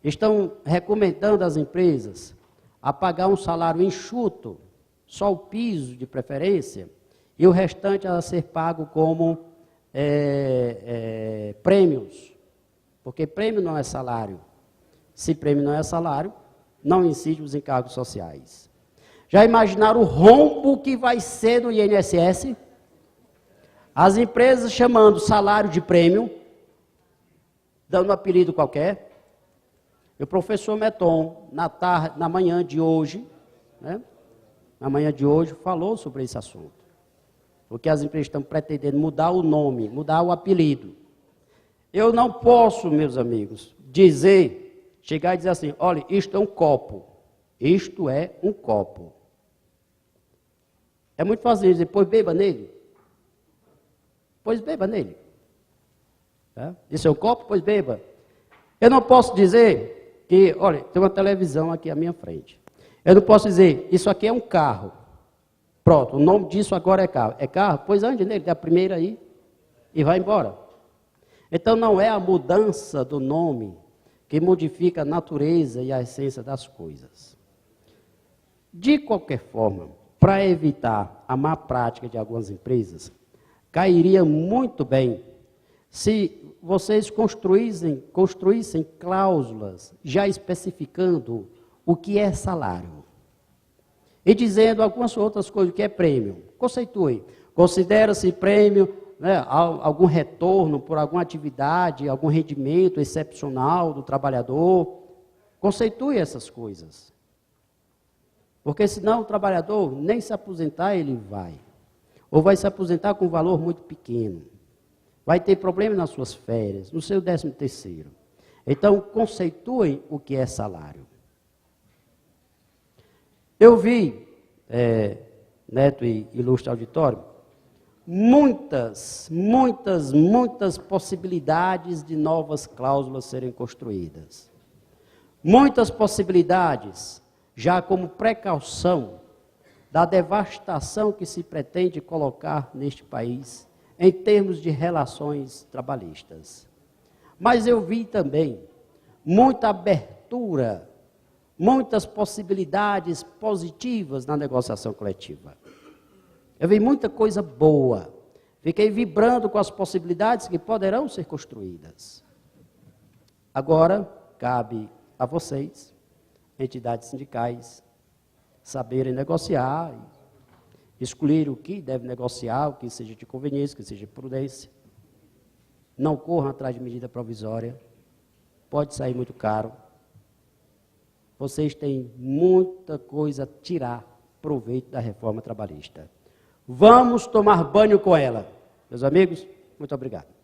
Estão recomendando às empresas a pagar um salário enxuto, só o piso de preferência, e o restante a ser pago como prêmios, porque prêmio não é salário. Se prêmio não é salário, não incide os encargos sociais. Já imaginaram o rombo que vai ser no INSS? As empresas chamando salário de prêmio, dando um apelido qualquer. O professor Meton, na manhã de hoje, né, falou sobre esse assunto. Porque as empresas estão pretendendo mudar o nome, mudar o apelido. Eu não posso, meus amigos, chegar e dizer assim, olha, isto é um copo. Isto é um copo. É muito fácil dizer, pois beba nele. Pois beba nele. Isso é um copo? Pois beba. Eu não posso dizer que, olha, tem uma televisão aqui à minha frente. Eu não posso dizer, isso aqui é um carro. Pronto, o nome disso agora é carro. É carro? Pois ande nele, dê a primeira aí e vai embora. Então não é a mudança do nome que modifica a natureza e a essência das coisas. De qualquer forma, para evitar a má prática de algumas empresas, cairia muito bem se vocês construíssem cláusulas já especificando o que é salário e dizendo algumas outras coisas, o que é prêmio. Conceitue. Considera-se prêmio, né, algum retorno por alguma atividade, algum rendimento excepcional do trabalhador. Conceitue essas coisas. Porque senão o trabalhador nem se aposentar ele vai. Ou vai se aposentar com um valor muito pequeno. Vai ter problema nas suas férias, no seu 13º. Então, conceituem o que é salário. Eu vi, Neto e ilustre auditório, muitas possibilidades de novas cláusulas serem construídas. Muitas possibilidades, já como precaução da devastação que se pretende colocar neste país em termos de relações trabalhistas. Mas eu vi também muita abertura, muitas possibilidades positivas na negociação coletiva. Eu vi muita coisa boa. Fiquei vibrando com as possibilidades que poderão ser construídas. Agora, cabe a vocês, entidades sindicais, saberem negociar, escolher o que deve negociar, o que seja de conveniência, o que seja de prudência. Não corram atrás de medida provisória, pode sair muito caro. Vocês têm muita coisa a tirar proveito da reforma trabalhista. Vamos tomar banho com ela. Meus amigos, muito obrigado.